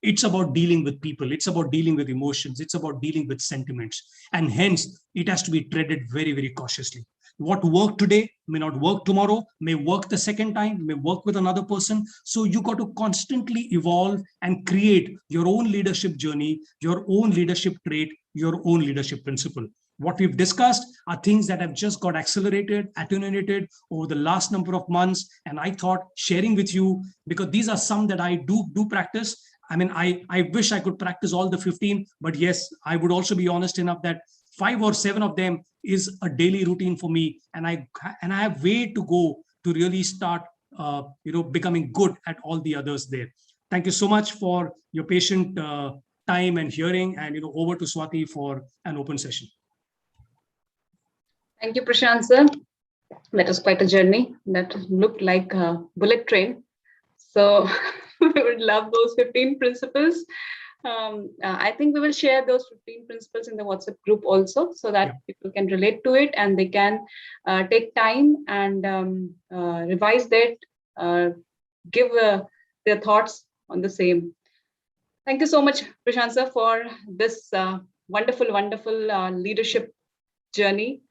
It's about dealing with people. It's about dealing with emotions. It's about dealing with sentiments. And hence, it has to be treaded very, very cautiously. What worked today may not work tomorrow, may work the second time, may work with another person. So you got to constantly evolve and create your own leadership journey, your own leadership trait, your own leadership principle. What we've discussed are things that have just got accelerated, attenuated over the last number of months. And I thought sharing with you, because these are some that I do practice. I wish I could practice all the 15, but yes, I would also be honest enough that 5 or 7 of them is a daily routine for me. And I have way to go to really start, becoming good at all the others there. Thank you so much for your patient time and hearing, and, over to Swati for an open session. Thank you, Prashant, sir. That was quite a journey. That looked like a bullet train. So we would love those 15 principles. I think we will share those 15 principles in the WhatsApp group also, so that people can relate to it and they can take time and revise that, give their thoughts on the same. Thank you so much, Prashant sir, for this wonderful leadership journey.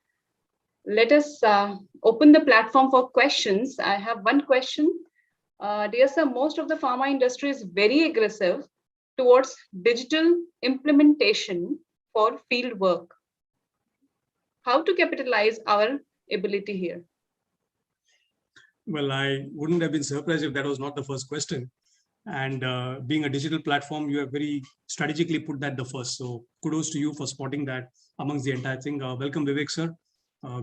Let us open the platform for questions. I have one question. Dear sir, most of the pharma industry is very aggressive towards digital implementation for field work. How to capitalize our ability here? Well, I wouldn't have been surprised if that was not the first question. And being a digital platform, you have very strategically put that the first. So kudos to you for spotting that amongst the entire thing. Welcome, Vivek sir.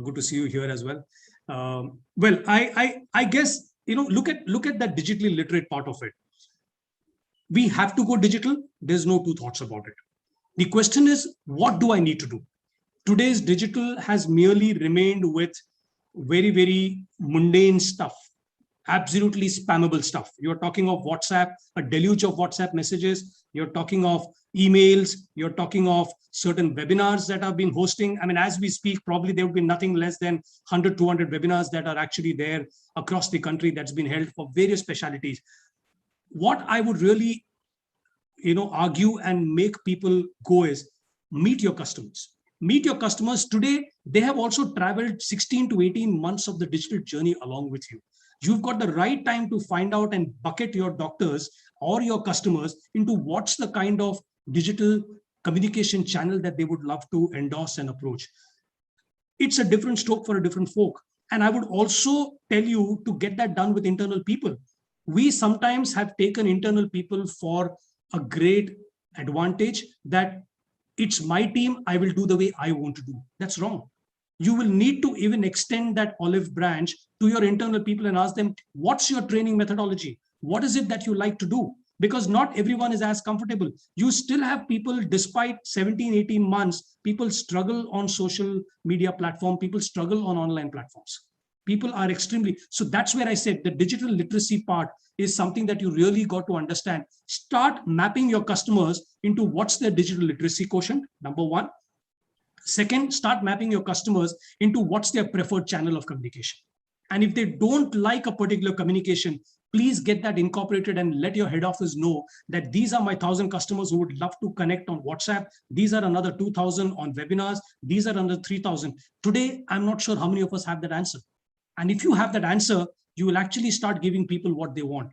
Good to see you here as well. Well, I guess, look at that digitally literate part of it. We have to go digital. There's no two thoughts about it. The question is, what do I need to do? Today's digital has merely remained with very, very mundane stuff, absolutely spammable stuff. You're talking of WhatsApp, a deluge of WhatsApp messages. You're talking of emails. You're talking of certain webinars that have been hosting. As we speak, probably there will be nothing less than 100, 200 webinars that are actually there across the country that's been held for various specialties. What I would really, argue and make people go is meet your customers. Meet your customers today. They have also traveled 16 to 18 months of the digital journey along with you. You've got the right time to find out and bucket your doctors or your customers into what's the kind of digital communication channel that they would love to endorse and approach. It's a different stroke for a different folk. And I would also tell you to get that done with internal people. We sometimes have taken internal people for a great advantage that it's my team, I will do the way I want to do. That's wrong. You will need to even extend that olive branch to your internal people and ask them, what's your training methodology? What is it that you like to do? Because not everyone is as comfortable. You still have people, despite 17, 18 months, people struggle on social media platform, people struggle on online platforms. People are extremely, so that's where I said the digital literacy part is something that you really got to understand. Start mapping your customers into what's their digital literacy quotient, number one. Second, start mapping your customers into what's their preferred channel of communication. And if they don't like a particular communication, please get that incorporated and let your head office know that these are my 1,000 customers who would love to connect on WhatsApp. These are another 2,000 on webinars. These are another 3,000. Today, I'm not sure how many of us have that answer. And if you have that answer, you will actually start giving people what they want.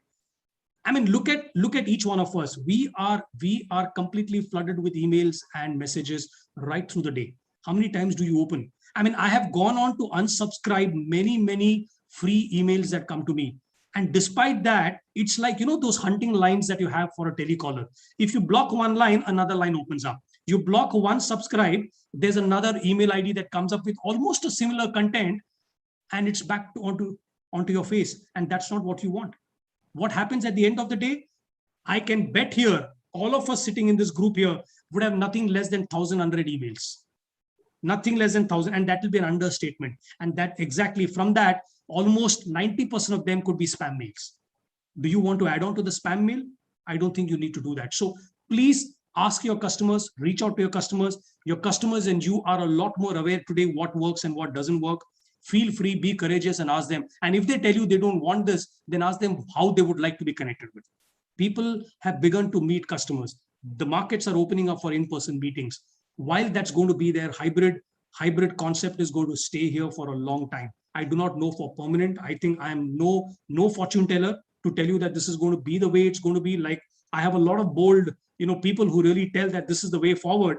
Look at each one of us. We are completely flooded with emails and messages right through the day. How many times do you open? I have gone on to unsubscribe many free emails that come to me. And despite that, it's like, those hunting lines that you have for a telecaller. If you block one line, another line opens up. You block one subscribe, there's another email ID that comes up with almost a similar content, and it's back onto your face. And that's not what you want. What happens at the end of the day? I can bet here all of us sitting in this group here would have nothing less than 1,100 emails. Nothing less than 1,000, and that will be an understatement. And that exactly from that, almost 90% of them could be spam mails. Do you want to add on to the spam mail? I don't think you need to do that. So please ask your customers, reach out to your customers. Your customers and you are a lot more aware today what works and what doesn't work. Feel free, be courageous and ask them. And if they tell you they don't want this, then ask them how they would like to be connected with. People have begun to meet customers. The markets are opening up for in-person meetings. While that's going to be there, hybrid concept is going to stay here for a long time. I do not know for permanent. I think I am no fortune teller to tell you that this is going to be the way it's going to be. Like, I have a lot of bold, people who really tell that this is the way forward.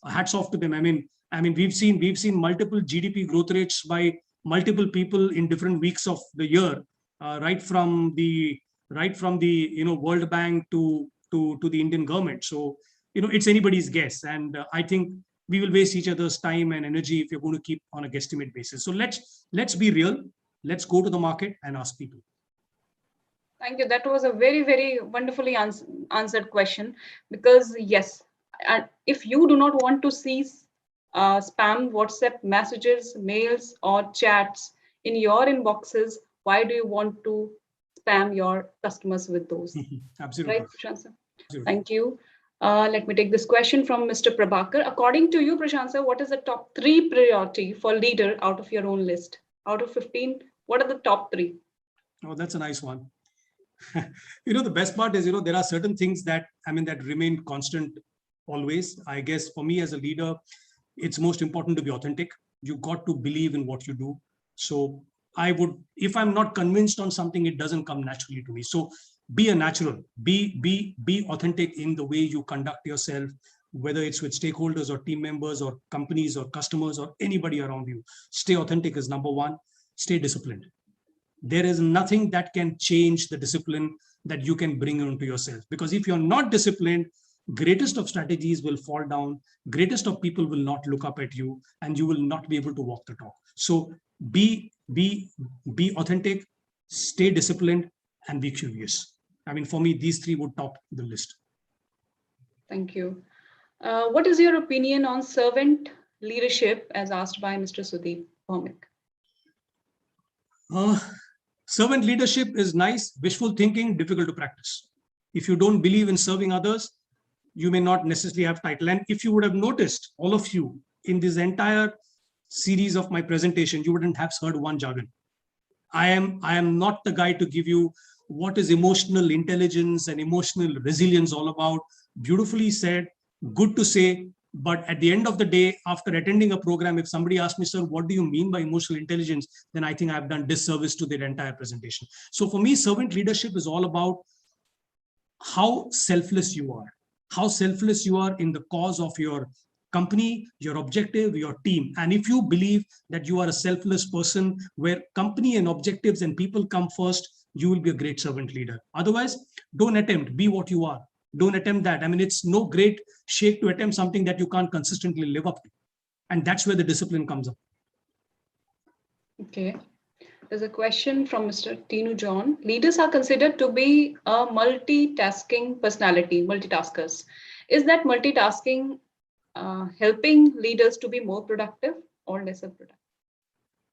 Hats off to them. I mean, we've seen multiple GDP growth rates by multiple people in different weeks of the year, right from the World Bank to the Indian government. So it's anybody's guess, and I think we will waste each other's time and energy if you're going to keep on a guesstimate basis. So let's be real. Let's go to the market and ask people. Thank you. That was a very, very wonderfully answered question, because yes, and if you do not want to see spam WhatsApp messages, mails, or chats in your inboxes, why do you want to spam your customers with those? Absolutely. Right, Prashant sir? Absolutely. Thank you. Let me take this question from Mr. Prabhakar. According to you, Prashant sir, what is the top 3 priority for leader out of your own list? Out of 15, what are the top 3? Oh, that's a nice one. The best part is, there are certain things that, that remain constant always. I guess for me as a leader, it's most important to be authentic. You got to believe in what you do. So if I'm not convinced on something, it doesn't come naturally to me. So be a natural, be authentic in the way you conduct yourself, whether it's with stakeholders or team members or companies or customers or anybody around you. Stay authentic is number 1. Stay disciplined. There is nothing that can change the discipline that you can bring into yourself. Because if you're not disciplined, greatest of strategies will fall down, greatest of people will not look up at you, and you will not be able to walk the talk. So be authentic, stay disciplined, and be curious. For me, these 3 would top the list. Thank you. What is your opinion on servant leadership, as asked by Mr. 𝗘𝗱𝘂𝗰𝘁cie𝗿? Servant leadership is nice, wishful thinking, difficult to practice. If you don't believe in serving others, you may not necessarily have title. And if you would have noticed, all of you, in this entire series of my presentation, you wouldn't have heard one jargon. I am not the guy to give you what is emotional intelligence and emotional resilience all about. Beautifully said, good to say. But at the end of the day, after attending a program, if somebody asks me, sir, what do you mean by emotional intelligence? Then I think I've done disservice to their entire presentation. So for me, servant leadership is all about how selfless you are. How selfless you are in the cause of your company, your objective, your team. And if you believe that you are a selfless person where company and objectives and people come first, you will be a great servant leader. Otherwise, don't attempt, be what you are. Don't attempt that. It's no great shake to attempt something that you can't consistently live up to. And that's where the discipline comes up. Okay. There's a question from Mr. Tinu John. Leaders are considered to be a multitasking personality, multitaskers. Is that multitasking helping leaders to be more productive or lesser productive?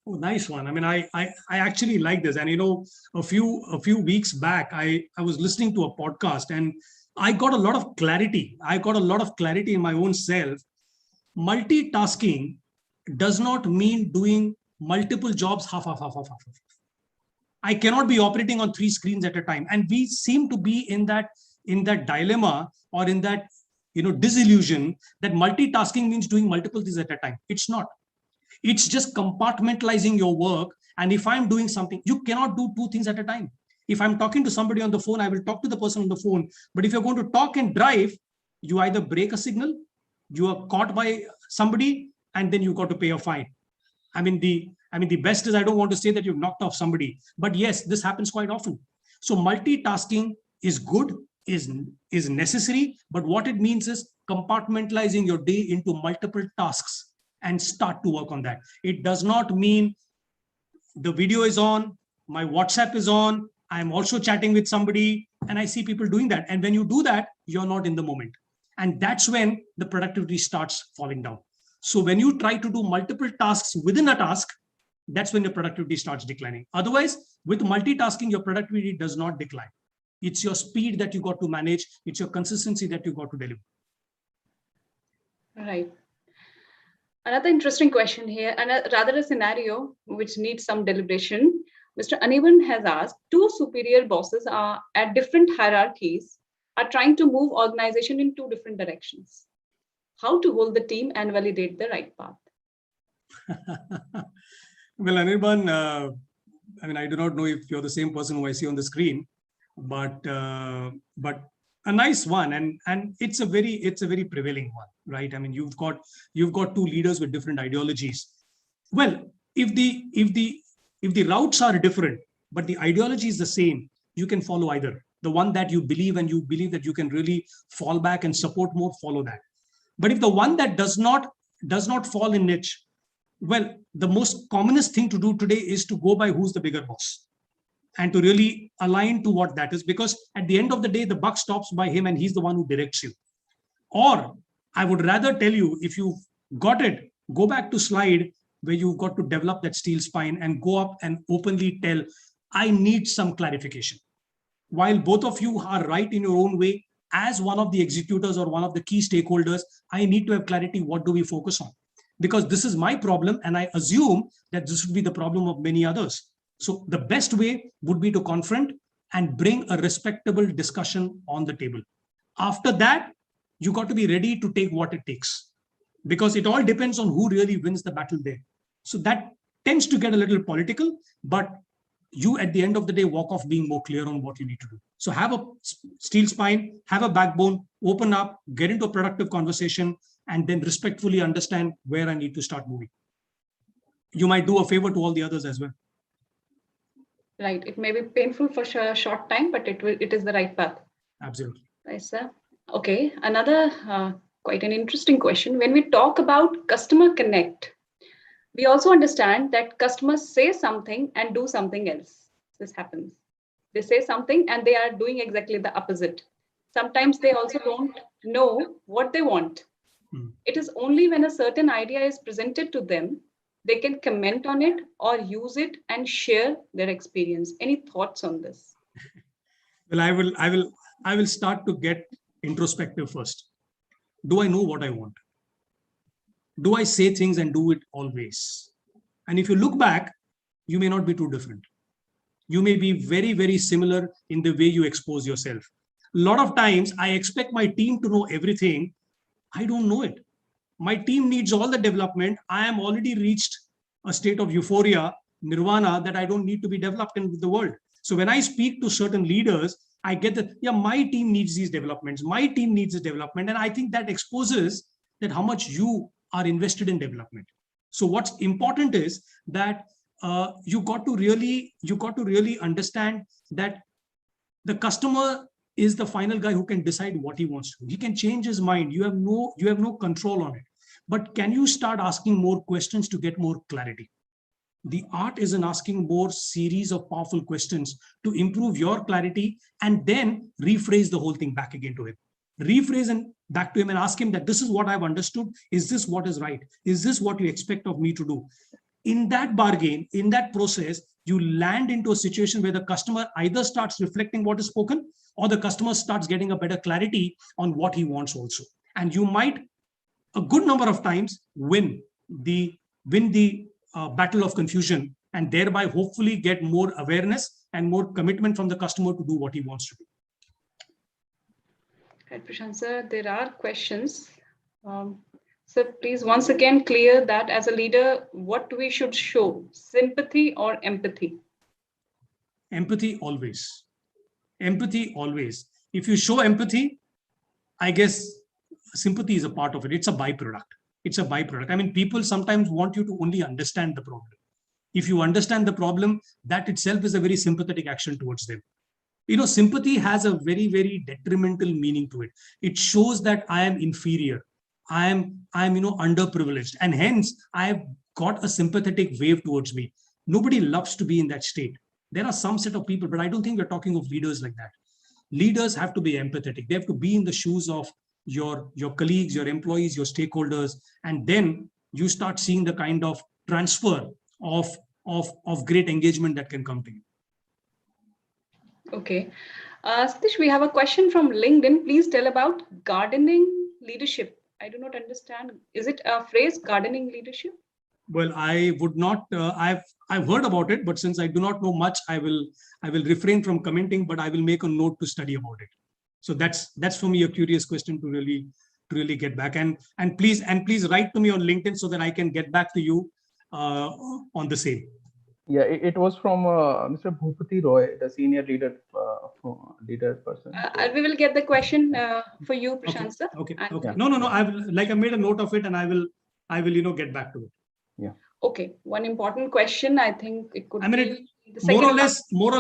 Oh, nice one. I actually like this. And a few weeks back, I was listening to a podcast and I got a lot of clarity. I got a lot of clarity in my own self. Multitasking does not mean doing multiple jobs half. I cannot be operating on 3 screens at a time. And we seem to be in that dilemma or in that disillusion that multitasking means doing multiple things at a time. It's not. It's just compartmentalizing your work. And if I'm doing something, you cannot do 2 things at a time. If I'm talking to somebody on the phone, I will talk to the person on the phone. But if you're going to talk and drive, you either break a signal, you are caught by somebody, and then you got to pay a fine. The best is, I don't want to say that you've knocked off somebody, but yes, this happens quite often. So multitasking is good, is necessary, but what it means is compartmentalizing your day into multiple tasks and start to work on that. It does not mean the video is on, my WhatsApp is on, I'm also chatting with somebody, And I see people doing that. And when you do that, you're not in the moment. And that's when the productivity starts falling down. So when you try to do multiple tasks within a task, that's when your productivity starts declining. Otherwise, with multitasking, your productivity does not decline. It's your speed that you got to manage. It's your consistency that you got to deliver. Right. Another interesting question here, and rather a scenario which needs some deliberation. Mr. Anirban has asked, two superior bosses are at different hierarchies are trying to move organization in two different directions. How to hold the team and validate the right path? Well, Anirban, I mean, I do not know if you're the same person who I see on the screen, but a nice one, and it's a very prevailing one, right? I mean, you've got two leaders with different ideologies. Well, if the routes are different, but the ideology is the same, you can follow either. The one that you believe and you believe that you can really fall back and support more, follow that. But if the one that does not fall in niche, well, the most commonest thing to do today is to go by who's the bigger boss and to really align to what that is, because at the end of the day, the buck stops by him and he's the one who directs you. Or I would rather tell you, if you've got it, go back to slide where you've got to develop that steel spine and go up and openly tell, I need some clarification. While both of you are right in your own way, as one of the executors or one of the key stakeholders, I need to have clarity. What do we focus on? Because this is my problem, and I assume that this would be the problem of many others. So the best way would be to confront and bring a respectable discussion on the table. After that, you got to be ready to take what it takes, because it all depends on who really wins the battle there. So that tends to get a little political, but you at the end of the day walk off being more clear on what you need to do. So have a steel spine, have a backbone, open up, get into a productive conversation, and then respectfully understand where I need to start moving. You might do a favor to all the others as well. Right. It may be painful for a short time, but it is the right path. Absolutely. Nice, sir. Okay. Another quite an interesting question. When we talk about customer connect, we also understand that customers say something and do something else. This happens. They say something and they are doing exactly the opposite. Sometimes they also don't know what they want. It is only when a certain idea is presented to them, they can comment on it or use it and share their experience. Any thoughts on this? Well, I will start to get introspective first. Do I know what I want? Do I say things and do it always? And if you look back, you may not be too different. You may be very, very similar in the way you expose yourself. A lot of times I expect my team to know everything. I don't know it. My team needs all the development. I am already reached a state of euphoria, nirvana, that I don't need to be developed in the world. So when I speak to certain leaders, I get that, yeah, my team needs these developments. My team needs this development. And I think that exposes that how much you are invested in development. So what's important is that you got to really understand that the customer is the final guy who can decide what he wants to do. He can change his mind. You have no control on it. But can you start asking more questions to get more clarity? The art is in asking more series of powerful questions to improve your clarity and then rephrase the whole thing back again to him. Rephrase and back to him and ask him that this is what I've understood. Is this what is right? Is this what you expect of me to do? In that bargain, in that process, you land into a situation where the customer either starts reflecting what is spoken or the customer starts getting a better clarity on what he wants also. And you might, a good number of times, win the battle of confusion and thereby hopefully get more awareness and more commitment from the customer to do what he wants to do. Right, Prashant sir, there are questions. So please once again clear that as a leader, what we should show, sympathy or empathy? Empathy always. Empathy always. If you show empathy, I guess sympathy is a part of it. It's a byproduct. It's a byproduct. I mean, people sometimes want you to only understand the problem. If you understand the problem, that itself is a very sympathetic action towards them. You know, sympathy has a very, very detrimental meaning to it. It shows that I am inferior. I am underprivileged. And hence, I have got a sympathetic wave towards me. Nobody loves to be in that state. There are some set of people, but I don't think we're talking of leaders like that. leaders have to be empathetic. They have to be in the shoes of your colleagues, your employees, your stakeholders, and then you start seeing the kind of transfer of great engagement that can come to you. Okay. Satish, we have a question from LinkedIn. Please tell about gardening leadership. I do not understand. Is it a phrase, gardening leadership? Well, I would not. I've heard about it, but since I do not know much, I will refrain from commenting. But I will make a note to study about it. So that's for me a curious question to really get back. And please write to me on LinkedIn so that I can get back to you on the same. Yeah, it was from Mr. Bhupati Roy, the senior leader person. We will get the question for you, Prashant sir. Okay. Okay. No. I made a note of it, and I will get back to it. Yeah. Okay. One important question. I think it could. I mean, more or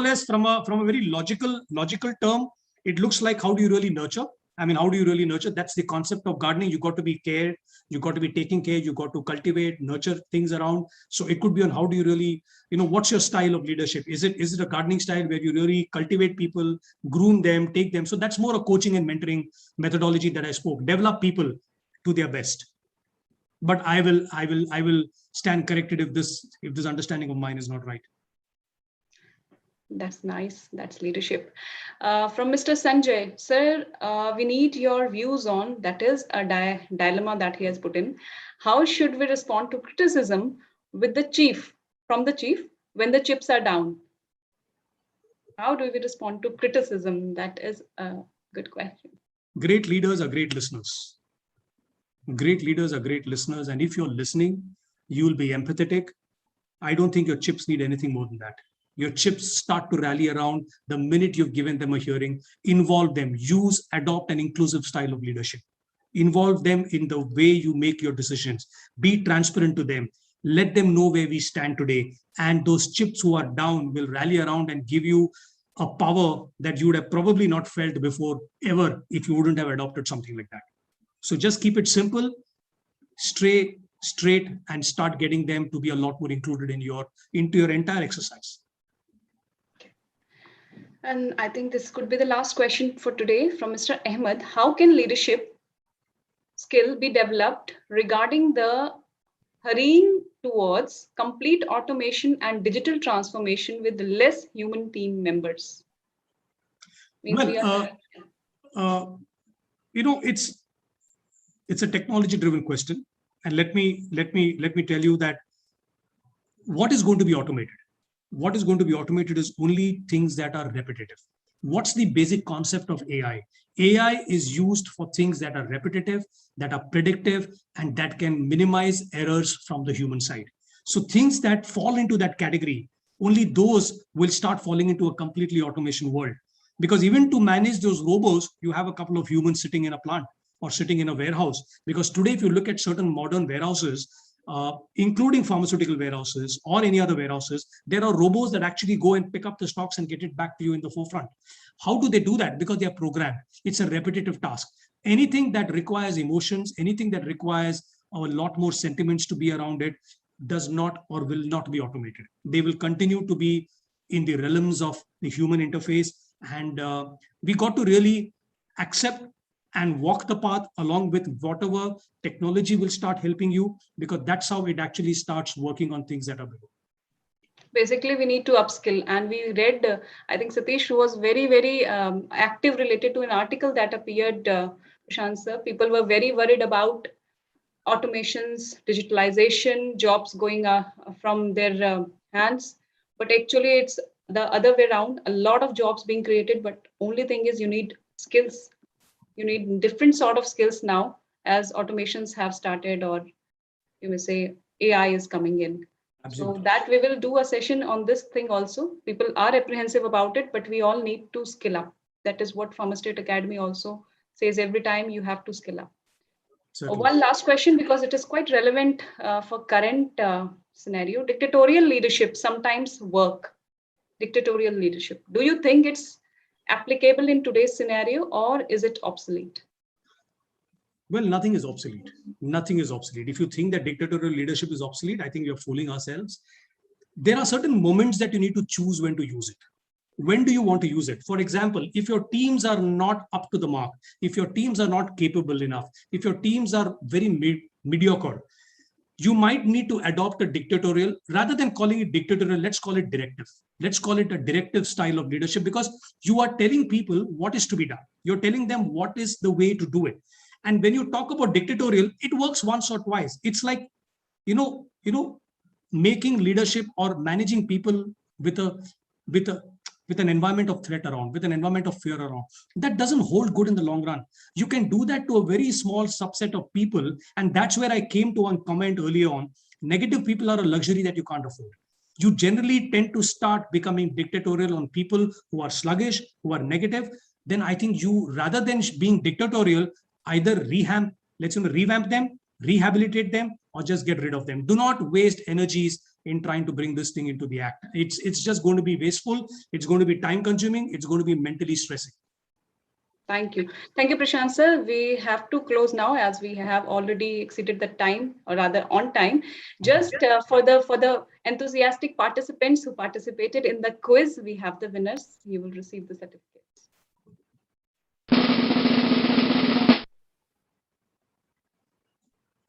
less from a very logical term, it looks like how do you really nurture? I mean, how do you really nurture? That's the concept of gardening. You got to be cared, you got to be taking care, you got to cultivate, nurture things around. So it could be on how do you really, what's your style of leadership? Is it a gardening style where you really cultivate people, groom them, take them? So that's more a coaching and mentoring methodology that I spoke. Develop people to their best. But I will stand corrected if this understanding of mine is not right. That's nice. That's leadership. From Mr. Sanjay, sir, we need your views on, that is a dilemma that he has put in. How should we respond to criticism from the chief when the chips are down? How do we respond to criticism? That is a good question. Great leaders are great listeners. Great leaders are great listeners. And if you're listening, you'll be empathetic. I don't think your chips need anything more than that. Your chips start to rally around the minute you've given them a hearing. Involve them. Adopt an inclusive style of leadership. Involve them in the way you make your decisions. Be transparent to them. Let them know where we stand today. And those chips who are down will rally around and give you a power that you would have probably not felt before ever if you wouldn't have adopted something like that. So just keep it simple, straight, and start getting them to be a lot more included into your entire exercise. And I think this could be the last question for today from Mr. Ahmed. How can leadership skill be developed regarding the hurrying towards complete automation and digital transformation with less human team members? It's a technology-driven question, and let me tell you that what is going to be automated? What is going to be automated is only things that are repetitive. What's the basic concept of AI? AI is used for things that are repetitive, that are predictive, and that can minimize errors from the human side. So things that fall into that category, only those will start falling into a completely automation world. Because even to manage those robots, you have a couple of humans sitting in a plant or sitting in a warehouse. Because today, if you look at certain modern warehouses, including pharmaceutical warehouses or any other warehouses, there are robots that actually go and pick up the stocks and get it back to you in the forefront. How do they do that? Because they are programmed. It's a repetitive task. Anything that requires emotions, anything that requires a lot more sentiments to be around it, does not or will not be automated. They will continue to be in the realms of the human interface. And we got to really accept and walk the path along with whatever technology will start helping you, because that's how it actually starts working on things that are below. Basically, we need to upskill. And we read, I think Satish was very, very active related to an article that appeared, Prashant sir. People were very worried about automations, digitalization, jobs going from their hands. But actually, it's the other way around. A lot of jobs being created, but only thing is you need skills. You need different sort of skills now as automations have started, or you may say AI is coming in. Absolutely. So that we will do a session on this thing also. People are apprehensive about it, but we all need to skill up. That is what PharmaState Academy also says every time, you have to skill up. One last question, because it is quite relevant for current scenario. Dictatorial leadership sometimes work. Dictatorial leadership. Do you think it's applicable in today's scenario, or is it obsolete? Well, nothing is obsolete. Nothing is obsolete. If you think that dictatorial leadership is obsolete, I think you're fooling ourselves. There are certain moments that you need to choose when to use it. when do you want to use it? For example, if your teams are not up to the mark, if your teams are not capable enough, if your teams are very mediocre, you might need to adopt a dictatorial. Rather than calling it dictatorial, let's call it directive. Let's call it a directive style of leadership, because you are telling people what is to be done. You're telling them what is the way to do it. And when you talk about dictatorial, it works once or twice. It's like, making leadership or managing people with an environment of threat around, with an environment of fear around. That doesn't hold good in the long run. You can do that to a very small subset of people. And that's where I came to one comment earlier on. Negative people are a luxury that you can't afford. You generally tend to start becoming dictatorial on people who are sluggish, who are negative. Then I think you, rather than being dictatorial, either revamp them, rehabilitate them, or just get rid of them. Do not waste energies in trying to bring this thing into the act. It's just going to be wasteful. It's going to be time consuming. It's going to be mentally stressing. Thank you. Thank you, Prashant sir. We have to close now as we have already exceeded the time, or rather on time. Just for the enthusiastic participants who participated in the quiz, we have the winners. You will receive the certificates.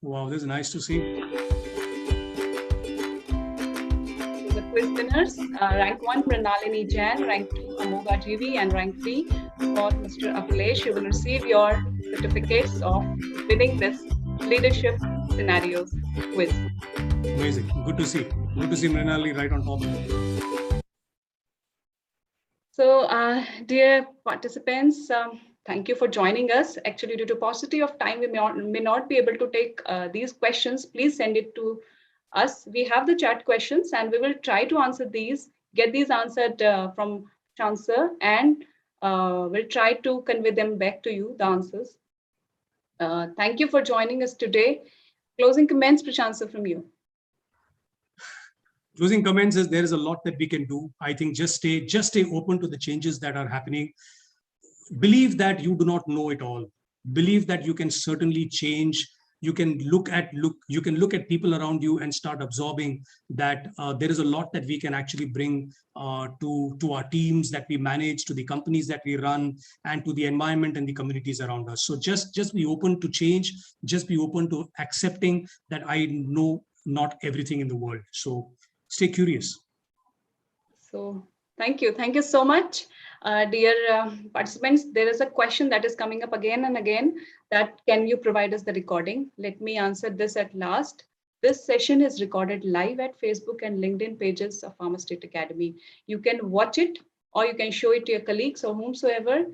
Wow, this is nice to see. So the quiz winners, rank 1, Pranalini Jain, rank 2, 𝗘𝗱𝘂𝗰𝘁cie, and rank 3 for Mr. Akhilesh. You will receive your certificates of winning this leadership scenarios quiz. Amazing. Good to see. Good to see Mrinali right on top of it. So, dear participants, thank you for joining us. Actually, due to paucity of time, we may not be able to take these questions. Please send it to us. We have the chat questions, and we will try to answer these, get these answered from Chancellor, and we'll try to convey them back to you, the answers. Thank you for joining us today. Closing comments, Prashant sir, from you. Closing comments is there is a lot that we can do. I think just stay open to the changes that are happening. Believe that you do not know it all. Believe that you can certainly change. You can look at people around you and start absorbing that there is a lot that we can actually bring to our teams that we manage, to the companies that we run, and to the environment and the communities around us. So just be open to change. Just be open to accepting that I know not everything in the world. So stay curious. So thank you so much. Dear participants, there is a question that is coming up again and again, that can you provide us the recording? Let me answer this at last. This session is recorded live at Facebook and LinkedIn pages of PharmaState Academy. You can watch it, or you can show it to your colleagues or whomsoever,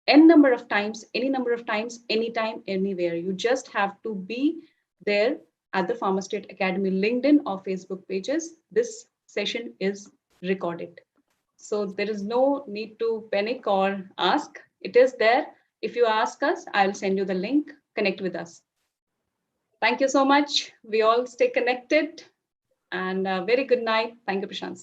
n number of times, any number of times, anytime, anywhere. You just have to be there at the PharmaState Academy LinkedIn or Facebook pages. This session is recorded. So there is no need to panic or ask. It is there. If you ask us, I'll send you the link. Connect with us. Thank you so much. We all stay connected, and very good night. Thank you, Prashant sir.